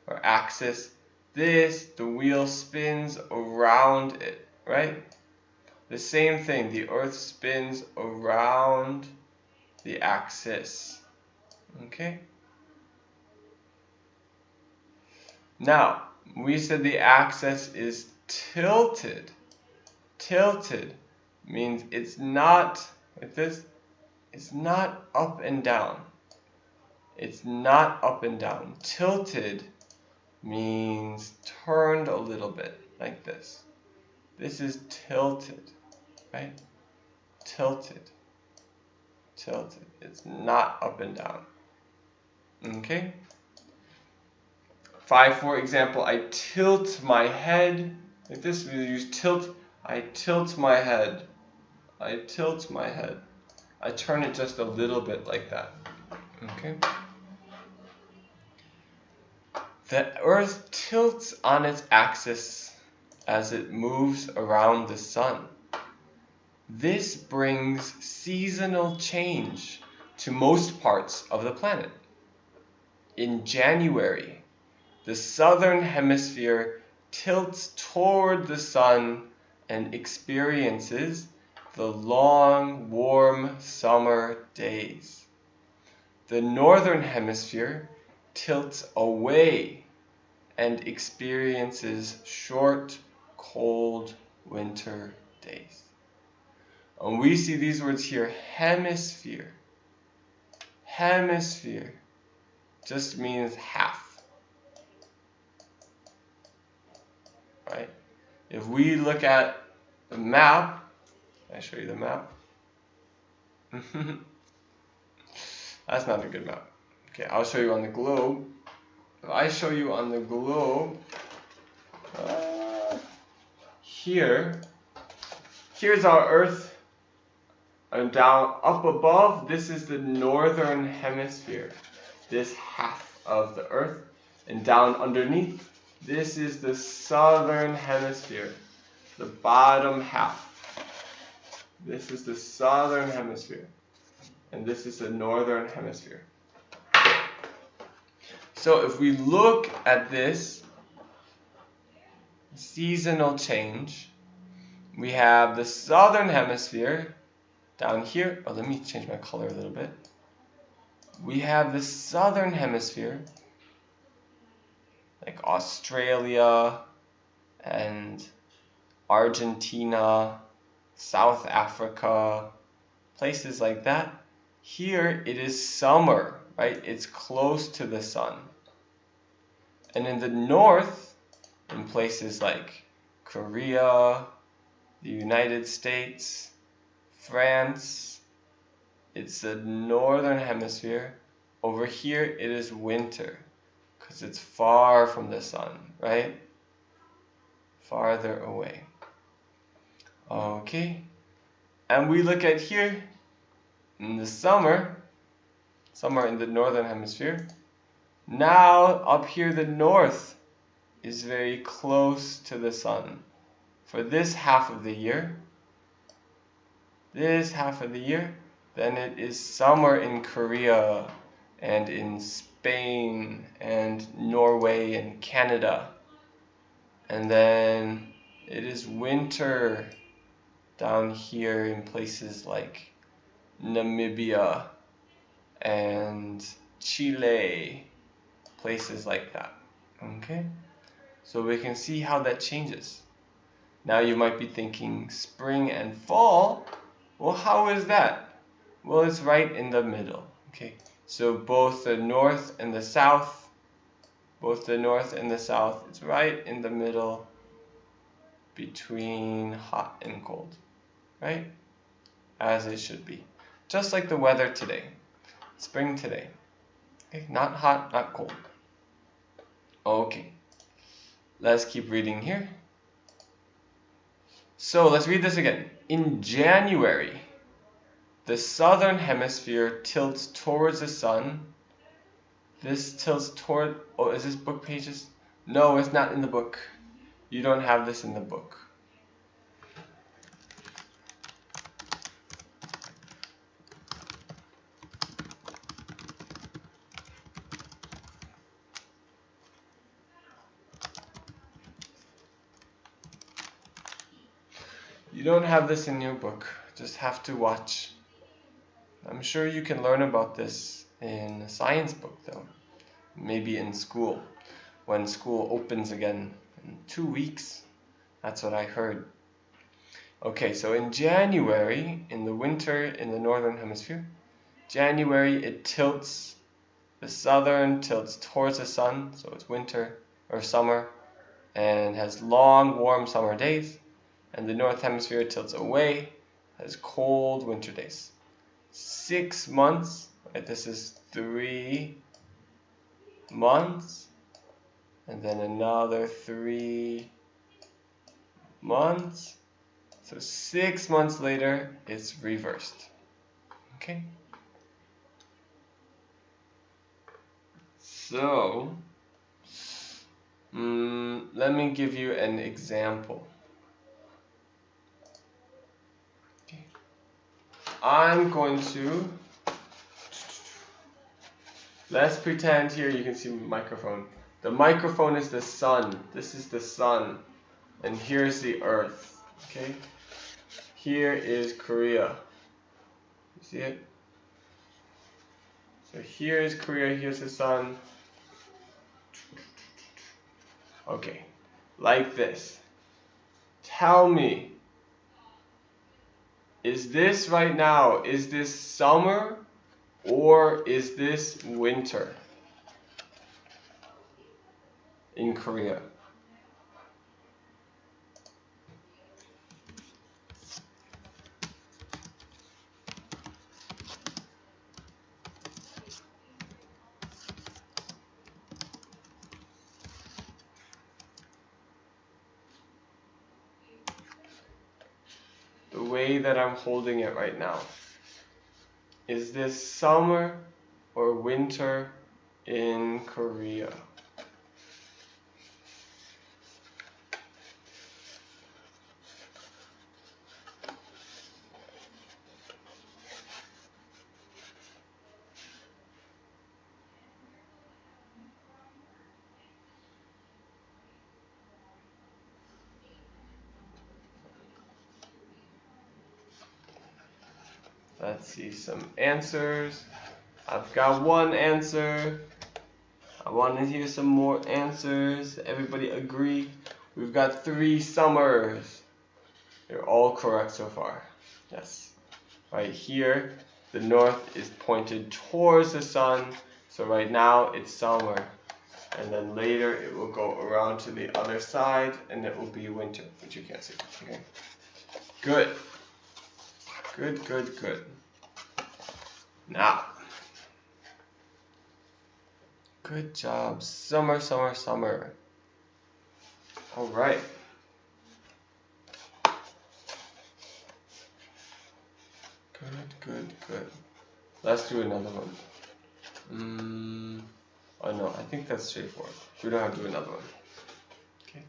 or axis. The wheel spins around it, right? The same thing, the Earth spins around the axis, okay? Now, we said the axis is tilted. Tilted means it's not, like this, it's not up and down. It's not up and down. Tilted means turned a little bit, like this. This is tilted, right? Tilted. Tilted. It's not up and down. Okay? 5, for example, I tilt my head. Like this, we use tilt. I tilt my head. I tilt my head. I turn it just a little bit like that. Okay? The Earth tilts on its axis as it moves around the sun. This brings seasonal change to most parts of the planet. In January, the southern hemisphere tilts toward the sun and experiences the long, warm summer days. The northern hemisphere tilts away and experiences short, cold winter days. And we see these words here, hemisphere. Hemisphere just means half, right? If we look at the map, can I show you the map? That's not a good map. Okay, I'll show you on the globe. If I show you on the globe, here's our Earth, and down up above, this is the northern hemisphere, this half of the Earth, and down underneath, this is the southern hemisphere, the bottom half. This is the southern hemisphere, and this is the northern hemisphere. So if we look at this seasonal change, we have the southern hemisphere down here. Oh, let me change my color a little bit. We have the southern hemisphere, like Australia and Argentina, South Africa, places like that. Here it is summer, right? It's close to the sun. And in the north, in places like Korea, the United States, France, it's the northern hemisphere. Over here it is winter because it's far from the sun, right? Farther away. Okay. And we look at here in the summer in the northern hemisphere. Now up here the north is very close to the sun. For this half of the year, then it is summer in Korea and in Spain and Norway and Canada. And then it is winter down here in places like Namibia and Chile, places like that. Okay? So we can see how that changes. Now you might be thinking spring and fall. Well, how is that? Well, it's right in the middle. Okay? So both the north and the south, it's right in the middle between hot and cold. Right? As it should be. Just like the weather today. Spring today. Okay? Not hot, not cold. Okay. Let's keep reading here. So let's read this again. In January, the southern hemisphere tilts towards the sun. This tilts toward... Oh, is this book pages? No, it's not in the book. You don't have this in the book. You don't have this in your book. Just have to watch. I'm sure you can learn about this in a science book, though. Maybe in school, when school opens again in 2 weeks. That's what I heard. Okay, so in January, in the winter in the northern hemisphere, January it tilts, the southern tilts towards the sun, so it's winter or summer, and has long, warm summer days. And the north hemisphere tilts away, has cold winter days. 6 months, right? This is 3 months, and then another 3 months. So 6 months later, it's reversed. Okay? So, let me give you an example. Okay. I'm going to, let's pretend here you can see my microphone. The microphone is the sun. This is the sun. And here's the earth. Okay? Here is Korea. You see it? So here is Korea, here's the sun. Okay, like this. Tell me, Is this right now, is this summer or is this winter in Korea? The way that I'm holding it right now. Is this summer or winter in Korea? Let's see some answers. I've got one answer. I want to hear some more answers. Everybody agree? We've got 3 summers. You're all correct so far. Yes. Right here, the north is pointed towards the sun. So right now it's summer. And then later it will go around to the other side and it will be winter, which you can't see. Okay. Good. Good, good, good. Now. Good job. Summer, summer, summer. All right. Good, good, good. Let's do another one. Oh no, I think that's straightforward. We don't have to do another one. Okay.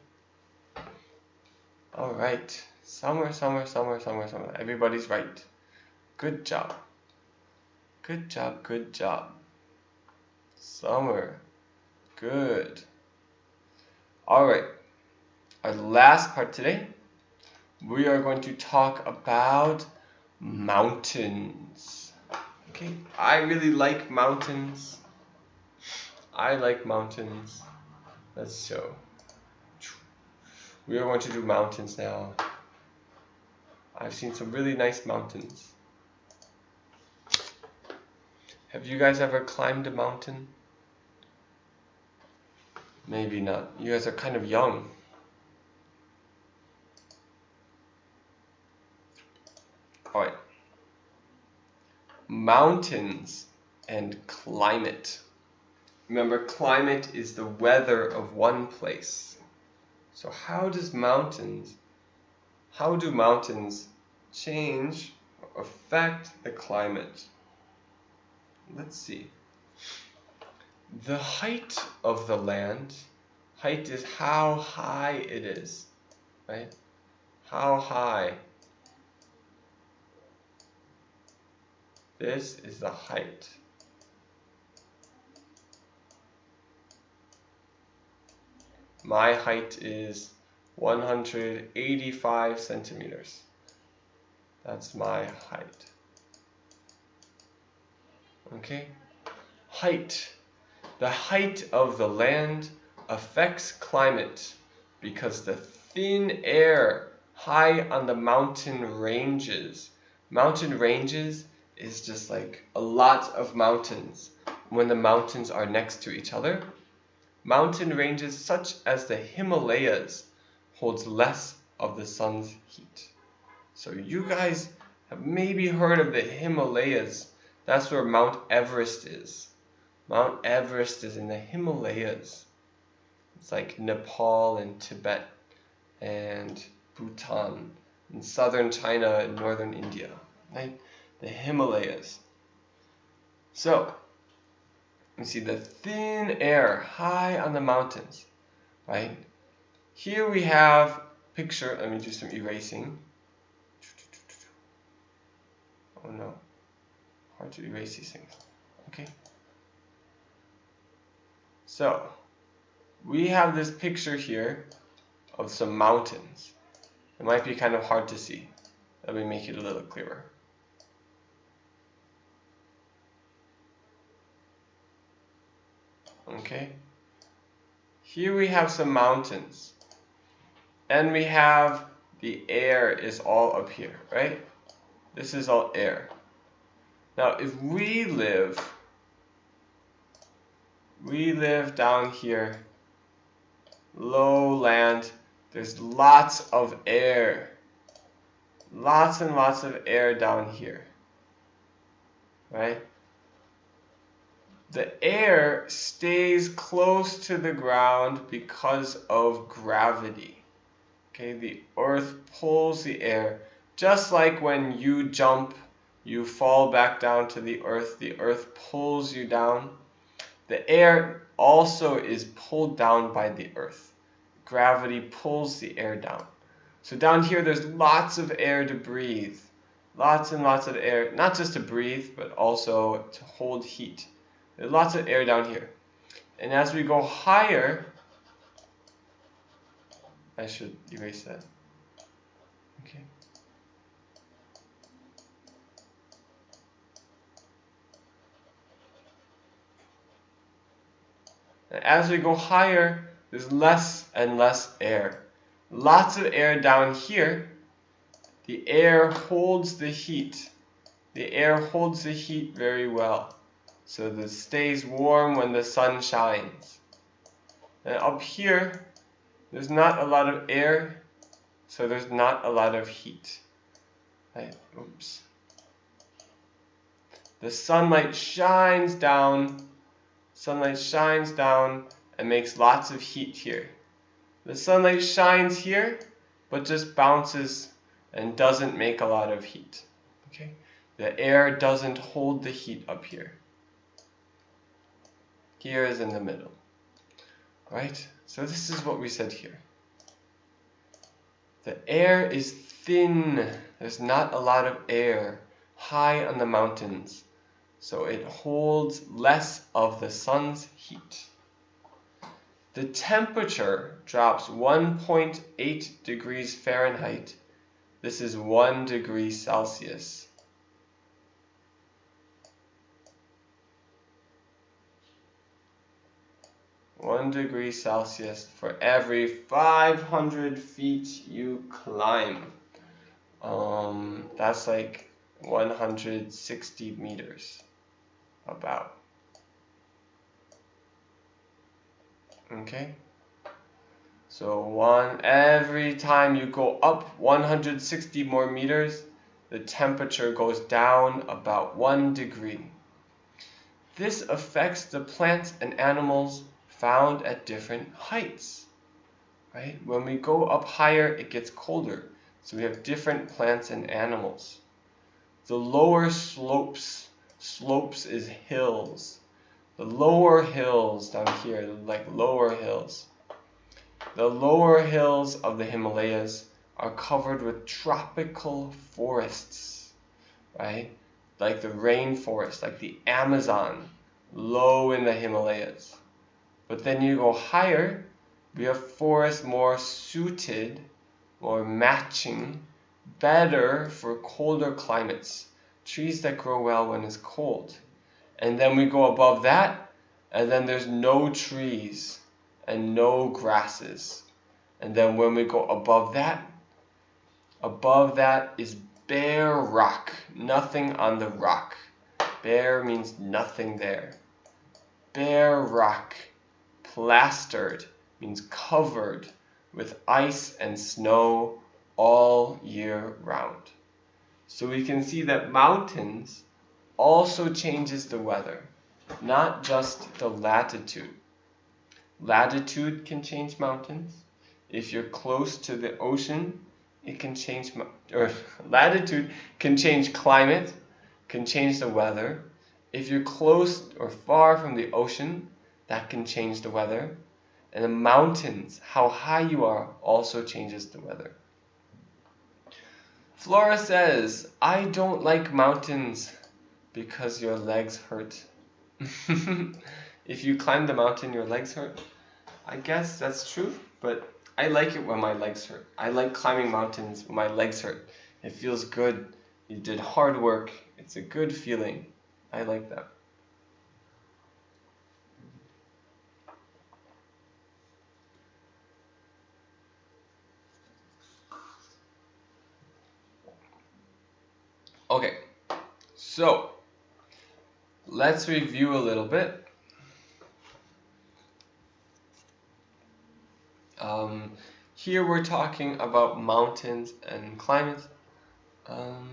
All right. Summer, summer, summer, summer, summer. Everybody's right. Good job. Good job, good job. Summer. Good. All right. Our last part today, we are going to talk about mountains. Okay. I really like mountains. I like mountains. Let's show. We are going to do mountains now. I've seen some really nice mountains. Have you guys ever climbed a mountain? Maybe not. You guys are kind of young. Alright. Mountains and climate. Remember, climate is the weather of one place. So how do mountains change or affect the climate? Let's see. The height of the land, height is how high it is, right? How high. This is the height. My height is 185 centimeters. That's my height. Okay? Height. The height of the land affects climate because the thin air high on the mountain ranges. Mountain ranges is just like a lot of mountains when the mountains are next to each other. Mountain ranges such as the Himalayas holds less of the sun's heat. So you guys have maybe heard of the Himalayas. That's where Mount Everest is. Mount Everest is in the Himalayas. It's like Nepal and Tibet and Bhutan and southern China and northern India, right? The Himalayas. So, you see the thin air high on the mountains, right? Here we have picture, let me do some erasing. Oh no, hard to erase these things. Okay. So, we have this picture here of some mountains. It might be kind of hard to see. Let me make it a little clearer. Okay. Here we have some mountains. And we have the air is all up here, right? This is all air. Now, if we live down here, low land, there's lots of air. Lots and lots of air down here, right? The air stays close to the ground because of gravity. Okay, the earth pulls the air. Just like when you jump, you fall back down to the earth pulls you down. The air also is pulled down by the earth. Gravity pulls the air down. So down here there's lots of air to breathe. Lots and lots of air, not just to breathe, but also to hold heat. There's lots of air down here. And as we go higher, I should erase that. Okay. And as we go higher, there's less and less air. Lots of air down here. The air holds the heat. The air holds the heat very well. So that it stays warm when the sun shines. And up here, there's not a lot of air, so there's not a lot of heat. Right? Oops. The sunlight shines down and makes lots of heat here. The sunlight shines here, but just bounces and doesn't make a lot of heat. Okay? The air doesn't hold the heat up here. Here is in the middle. Right? So this is what we said here. The air is thin. There's not a lot of air high on the mountains. So it holds less of the sun's heat. The temperature drops 1.8 degrees Fahrenheit. This is 1 degree Celsius. One degree Celsius for every 500 feet you climb. That's like 160 meters, about. Okay? So every time you go up 160 more meters, the temperature goes down about 1 degree. This affects the plants and animals found at different heights. Right? When we go up higher, it gets colder. So we have different plants and animals. The lower slopes is hills. The lower hills down here, like lower hills. The lower hills of the Himalayas are covered with tropical forests, right? Like the rainforest, like the Amazon, low in the Himalayas. But then you go higher, we have forests more suited, more matching, better for colder climates. Trees that grow well when it's cold. And then we go above that, and then there's no trees and no grasses. And then when we go above that is bare rock, nothing on the rock. Bare means nothing there. Bare rock, plastered means covered with ice and snow all year round. So we can see that mountains also changes the weather, not just the latitude. Latitude can change mountains. If you're close to the ocean, it can change, latitude can change climate, can change the weather. If you're close or far from the ocean, that can change the weather. And the mountains, how high you are, also changes the weather. Flora says, I don't like mountains because your legs hurt. If you climb the mountain, your legs hurt. I guess that's true, but I like it when my legs hurt. I like climbing mountains when my legs hurt. It feels good. You did hard work. It's a good feeling. I like that. Okay, so let's review a little bit. Here we're talking about mountains and climates. I'll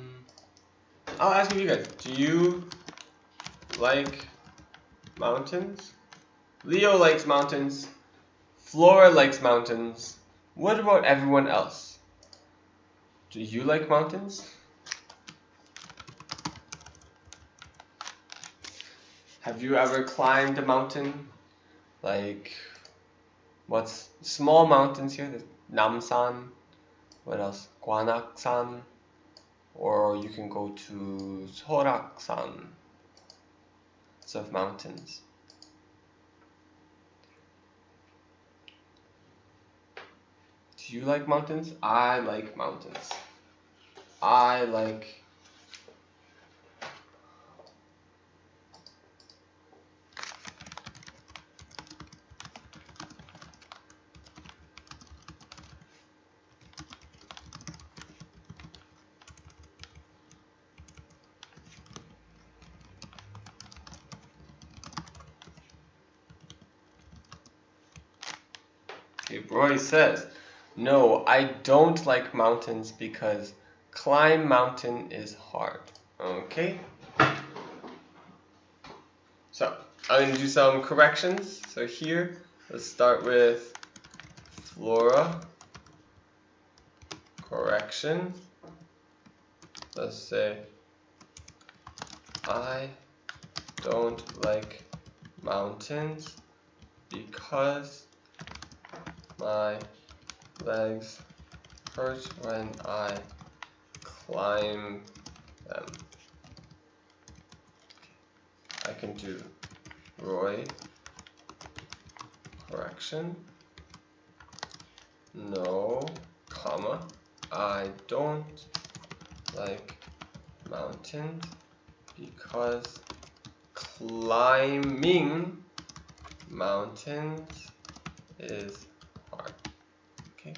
ask you guys, do you like mountains? Leo likes mountains. Flora likes mountains. What about everyone else? Do you like mountains? Have you ever climbed a mountain? Like, what's small mountains here? There's Namsan. What else? Gwanaksan. Or you can go to Soraksan. Lots of mountains. Do you like mountains? I like mountains. I like Okay, Roy says, no, I don't like mountains because climb mountain is hard. Okay? So, I'm going to do some corrections. So here, let's start with Flora. Correction. Let's say, I don't like mountains because my legs hurt when I climb them. I can do Roy. Correction. No, comma. I don't like mountains because climbing mountains is hard. Okay,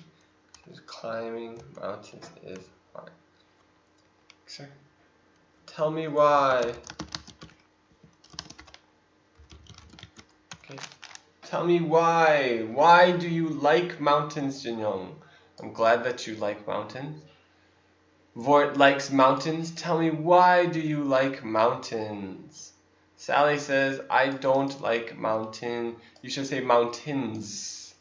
because climbing mountains is hard. Sir, tell me why. Okay, tell me why. Why do you like mountains, Jinyoung? I'm glad that you like mountains. Vort likes mountains. Tell me, why do you like mountains? Sally says, I don't like mountain. You should say mountains.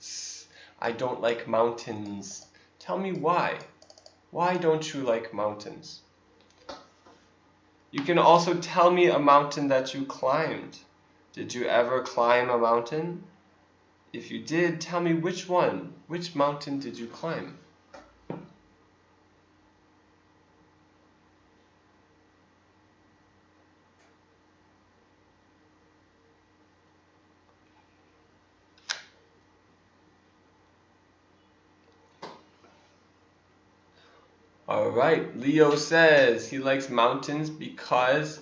I don't like mountains. Tell me why. Why don't you like mountains? You can also tell me a mountain that you climbed. Did you ever climb a mountain? If you did, tell me which one. Which mountain did you climb? Alright, Leo says he likes mountains because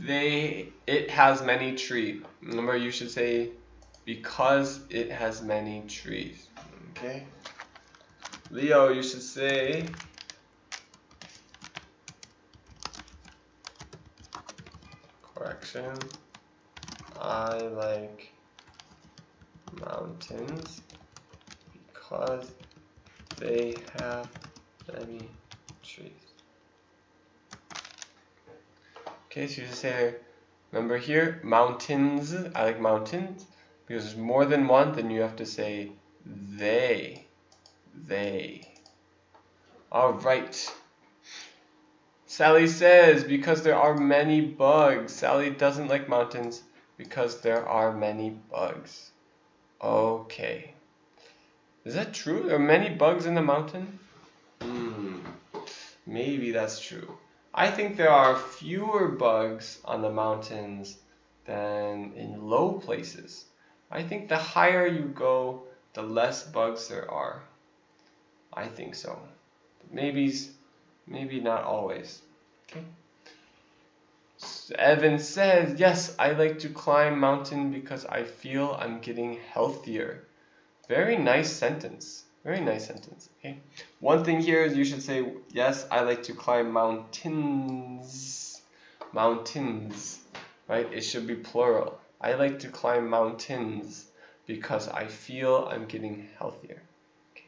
it has many trees. Remember, you should say because it has many trees. Okay? Leo, you should say correction. I like mountains because they have many trees. Okay, so you just say, remember here, mountains. I like mountains because there's more than one. Then you have to say they. All right. Sally says because there are many bugs. Sally doesn't like mountains because there are many bugs. Okay. Is that true? There are many bugs in the mountain? Maybe that's true. I think there are fewer bugs on the mountains than in low places. I think the higher you go, the less bugs there are. I think so. Maybe not always. Okay. Evan says, yes, I like to climb mountain because I feel I'm getting healthier. Very nice sentence. Very nice sentence. Okay. One thing here is you should say, yes, I like to climb mountains. Mountains. Right? It should be plural. I like to climb mountains because I feel I'm getting healthier. Okay.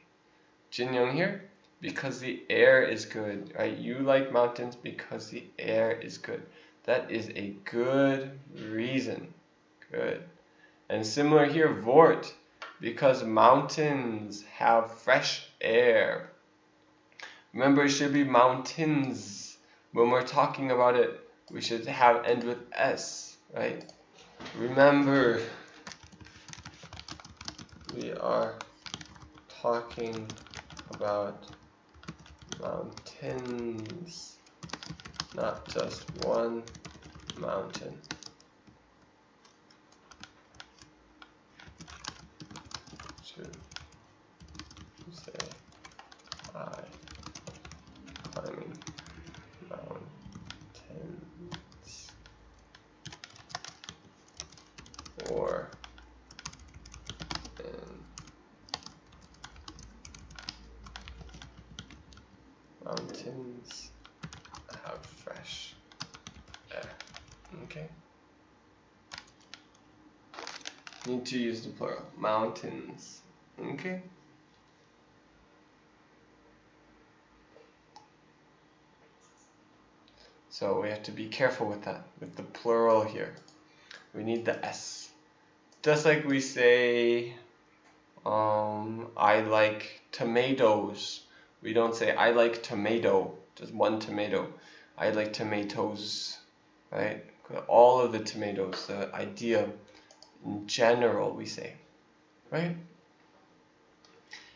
Jinyoung here, because the air is good. Right? You like mountains because the air is good. That is a good reason. Good. And similar here, Vort, because mountains have fresh air. Remember, it should be mountains. When we're talking about it, we should have end with S, right? Remember, we are talking about mountains, not just one mountain. Say I climbing mountains or in mountains have fresh air. Okay. Need to use the plural. Mountains. Okay. So we have to be careful with that, with the plural here. We need the S. Just like we say, I like tomatoes. We don't say, I like tomato, just one tomato. I like tomatoes, right? All of the tomatoes, the idea in general, we say, right?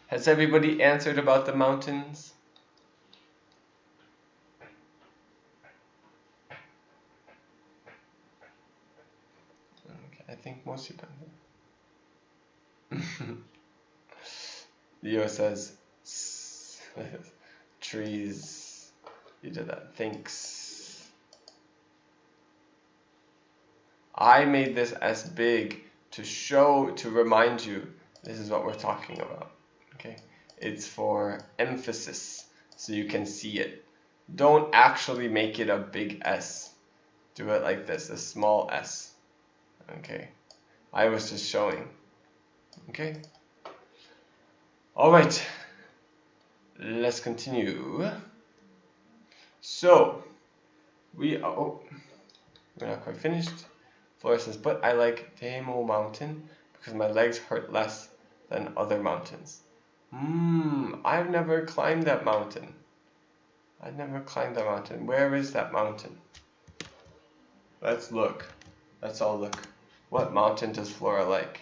Has everybody answered about the mountains? Okay, I think most people have. Leo says, trees. You did that. Thanks. I made this as big to remind you this is what we're talking about. Okay? It's for emphasis, so you can see it. Don't actually make it a big S. Do it like this, a small S. Okay? I was just showing. Okay? Alright. Let's continue. So, we're not quite finished. Flora says, but I like Demo Mountain because my legs hurt less than other mountains. I've never climbed that mountain. I've never climbed that mountain. Where is that mountain? Let's look. Let's all look. What mountain does Flora like?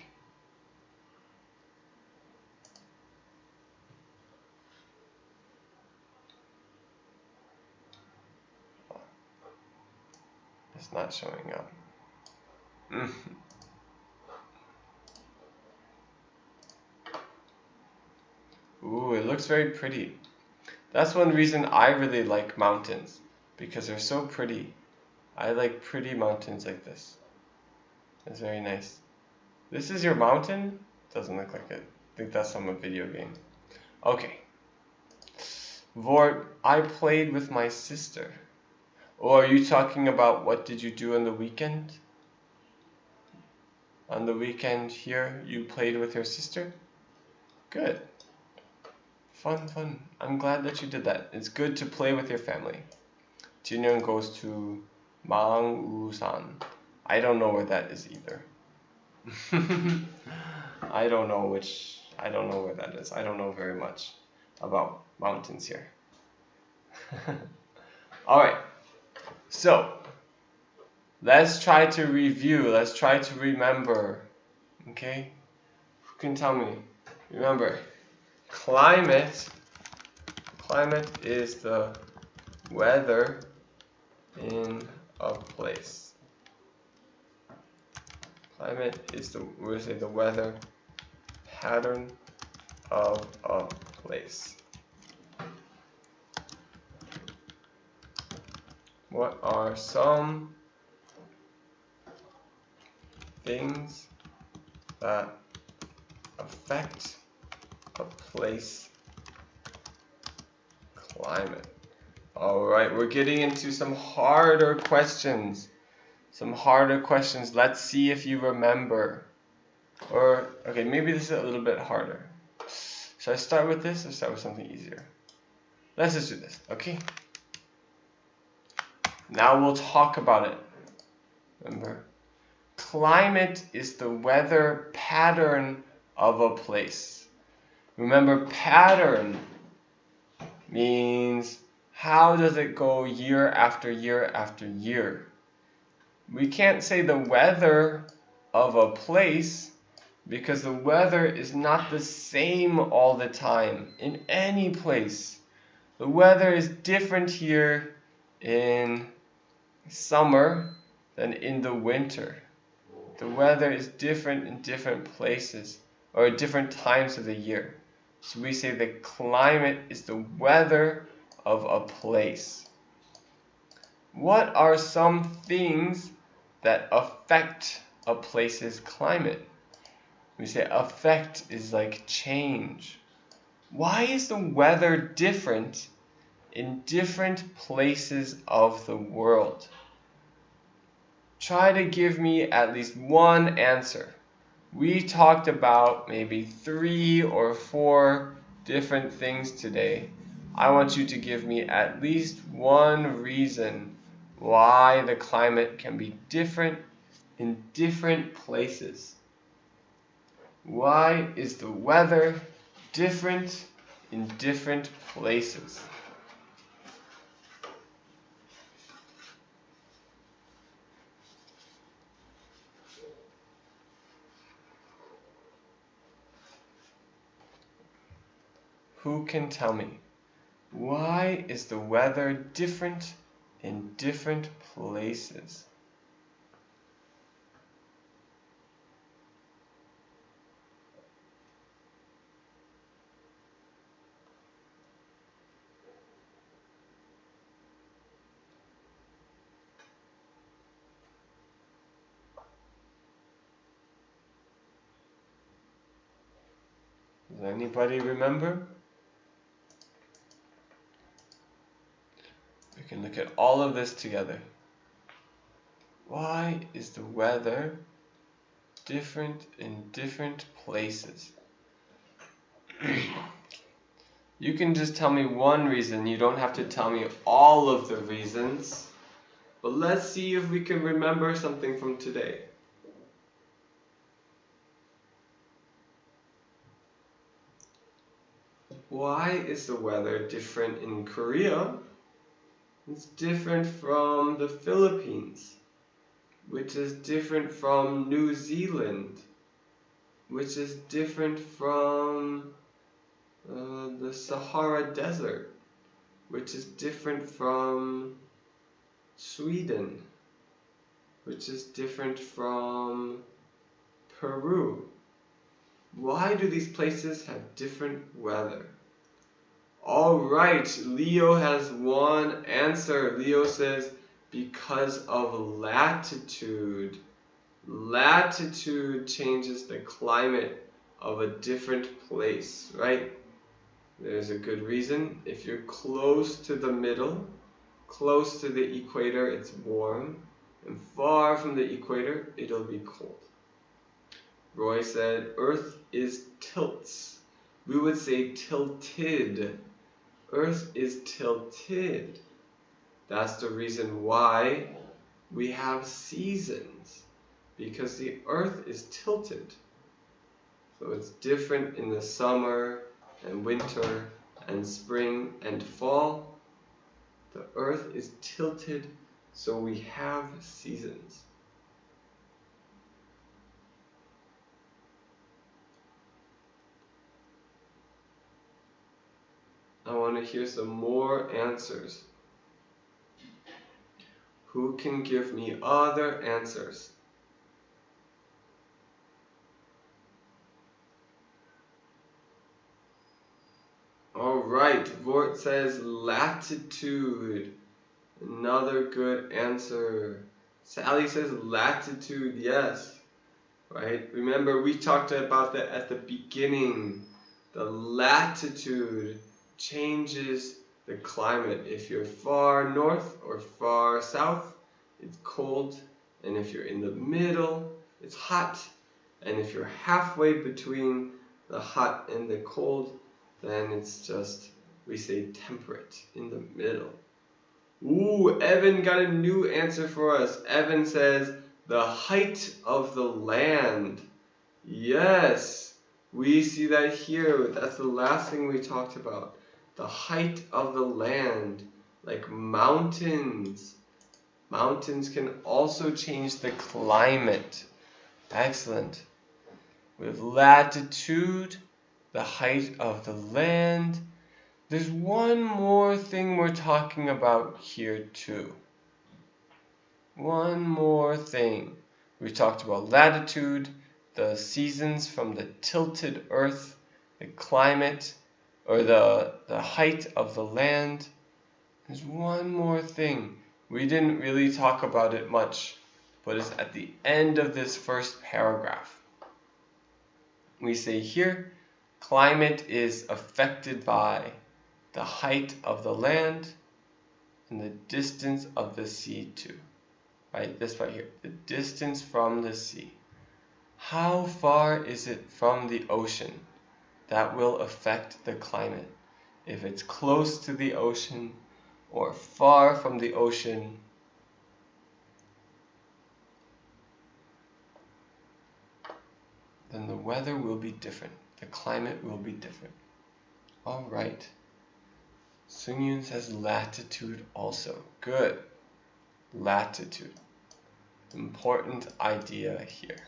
It's not showing up. Ooh, it looks very pretty. That's one reason I really like mountains, because they're so pretty. I like pretty mountains like this. It's very nice. This is your mountain? Doesn't look like it. I think that's from a video game. Okay. Vort, I played with my sister. Or are you talking about what did you do on the weekend? On the weekend here, you played with your sister? Good. Fun, fun. I'm glad that you did that. It's good to play with your family. Jinyoung goes to Mangwoo-san. I don't know where that is either. I don't know where that is. I don't know very much about mountains here. Alright. So, let's try to review. Let's try to remember. Okay? Who can tell me? Remember, climate is the weather in a place. Climate is the weather pattern of a place. What are some things that affect a place climate. Alright, we're getting into some harder questions. Let's see if you remember. Or, okay, maybe this is a little bit harder. Should I start with this or start with something easier? Let's just do this, okay? Now we'll talk about it. Remember, climate is the weather pattern of a place. Remember, pattern means how does it go year after year after year. We can't say the weather of a place because the weather is not the same all the time in any place. The weather is different here in summer than in the winter. The weather is different in different places or at different times of the year. So we say the climate is the weather of a place. What are some things that affect a place's climate? We say affect is like change. Why is the weather different in different places of the world? Try to give me at least one answer. We talked about maybe 3 or 4 different things today. I want you to give me at least one reason why the climate can be different in different places. Why is the weather different in different places? Who can tell me? Why is the weather different in different places? Does anybody remember? We can look at all of this together. Why is the weather different in different places? You can just tell me one reason. You don't have to tell me all of the reasons. But let's see if we can remember something from today. Why is the weather different in Korea? It's different from the Philippines, which is different from New Zealand, which is different from the Sahara Desert, which is different from Sweden, which is different from Peru. Why do these places have different weather? Alright, Leo has one answer. Leo says because of latitude. Latitude changes the climate of a different place, right? There's a good reason. If you're close to the middle, close to the equator, it's warm, and far from the equator, it'll be cold. Roy said, Earth is tilts. We would say tilted. Earth is tilted. That's the reason why we have seasons, because the Earth is tilted. So it's different in the summer and winter and spring and fall. The Earth is tilted, so we have seasons. I want to hear some more answers. Who can give me other answers? Alright, Vort says latitude. Another good answer. Sally says latitude, yes. Right? Remember, we talked about that at the beginning. The latitude changes the climate. If you're far north or far south, it's cold. And if you're in the middle, it's hot. And if you're halfway between the hot and the cold, then it's just, we say temperate, in the middle. Ooh, Evan got a new answer for us. Evan says, the height of the land. Yes, we see that here. That's the last thing we talked about. The height of the land, like mountains. Mountains can also change the climate. Excellent. With latitude, the height of the land. There's one more thing we're talking about here too. One more thing. We talked about latitude, the seasons from the tilted earth, the climate, or the height of the land. There's one more thing. We didn't really talk about it much, but it's at the end of this first paragraph. We say here, climate is affected by the height of the land and the distance of the sea too. Right, this right here, the distance from the sea. How far is it from the ocean? That will affect the climate. If it's close to the ocean or far from the ocean, then the weather will be different. The climate will be different. All right. Sungyun says latitude also. Good. Latitude. Important idea here.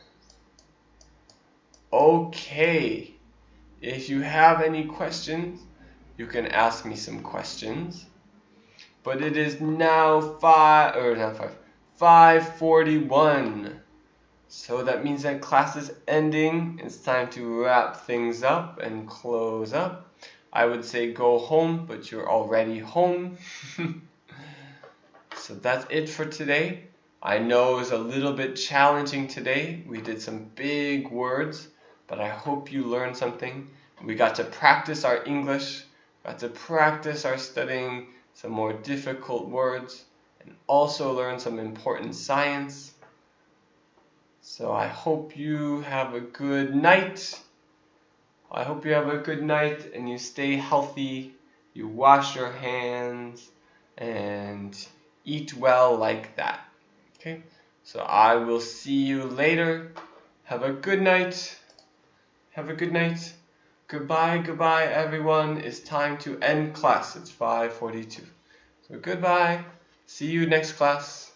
Okay. If you have any questions, you can ask me some questions. But it is now 5:41. So that means that class is ending. It's time to wrap things up and close up. I would say go home, but you're already home. So that's it for today. I know it was a little bit challenging today. We did some big words, but I hope you learned something. We got to practice our English, got to practice our studying some more difficult words, and also learn some important science. So I hope you have a good night. I hope you have a good night and you stay healthy, you wash your hands, and eat well like that. Okay? So I will see you later. Have a good night. Have a good night. Goodbye, everyone. It's time to end class. It's 5:42. So goodbye. See you next class.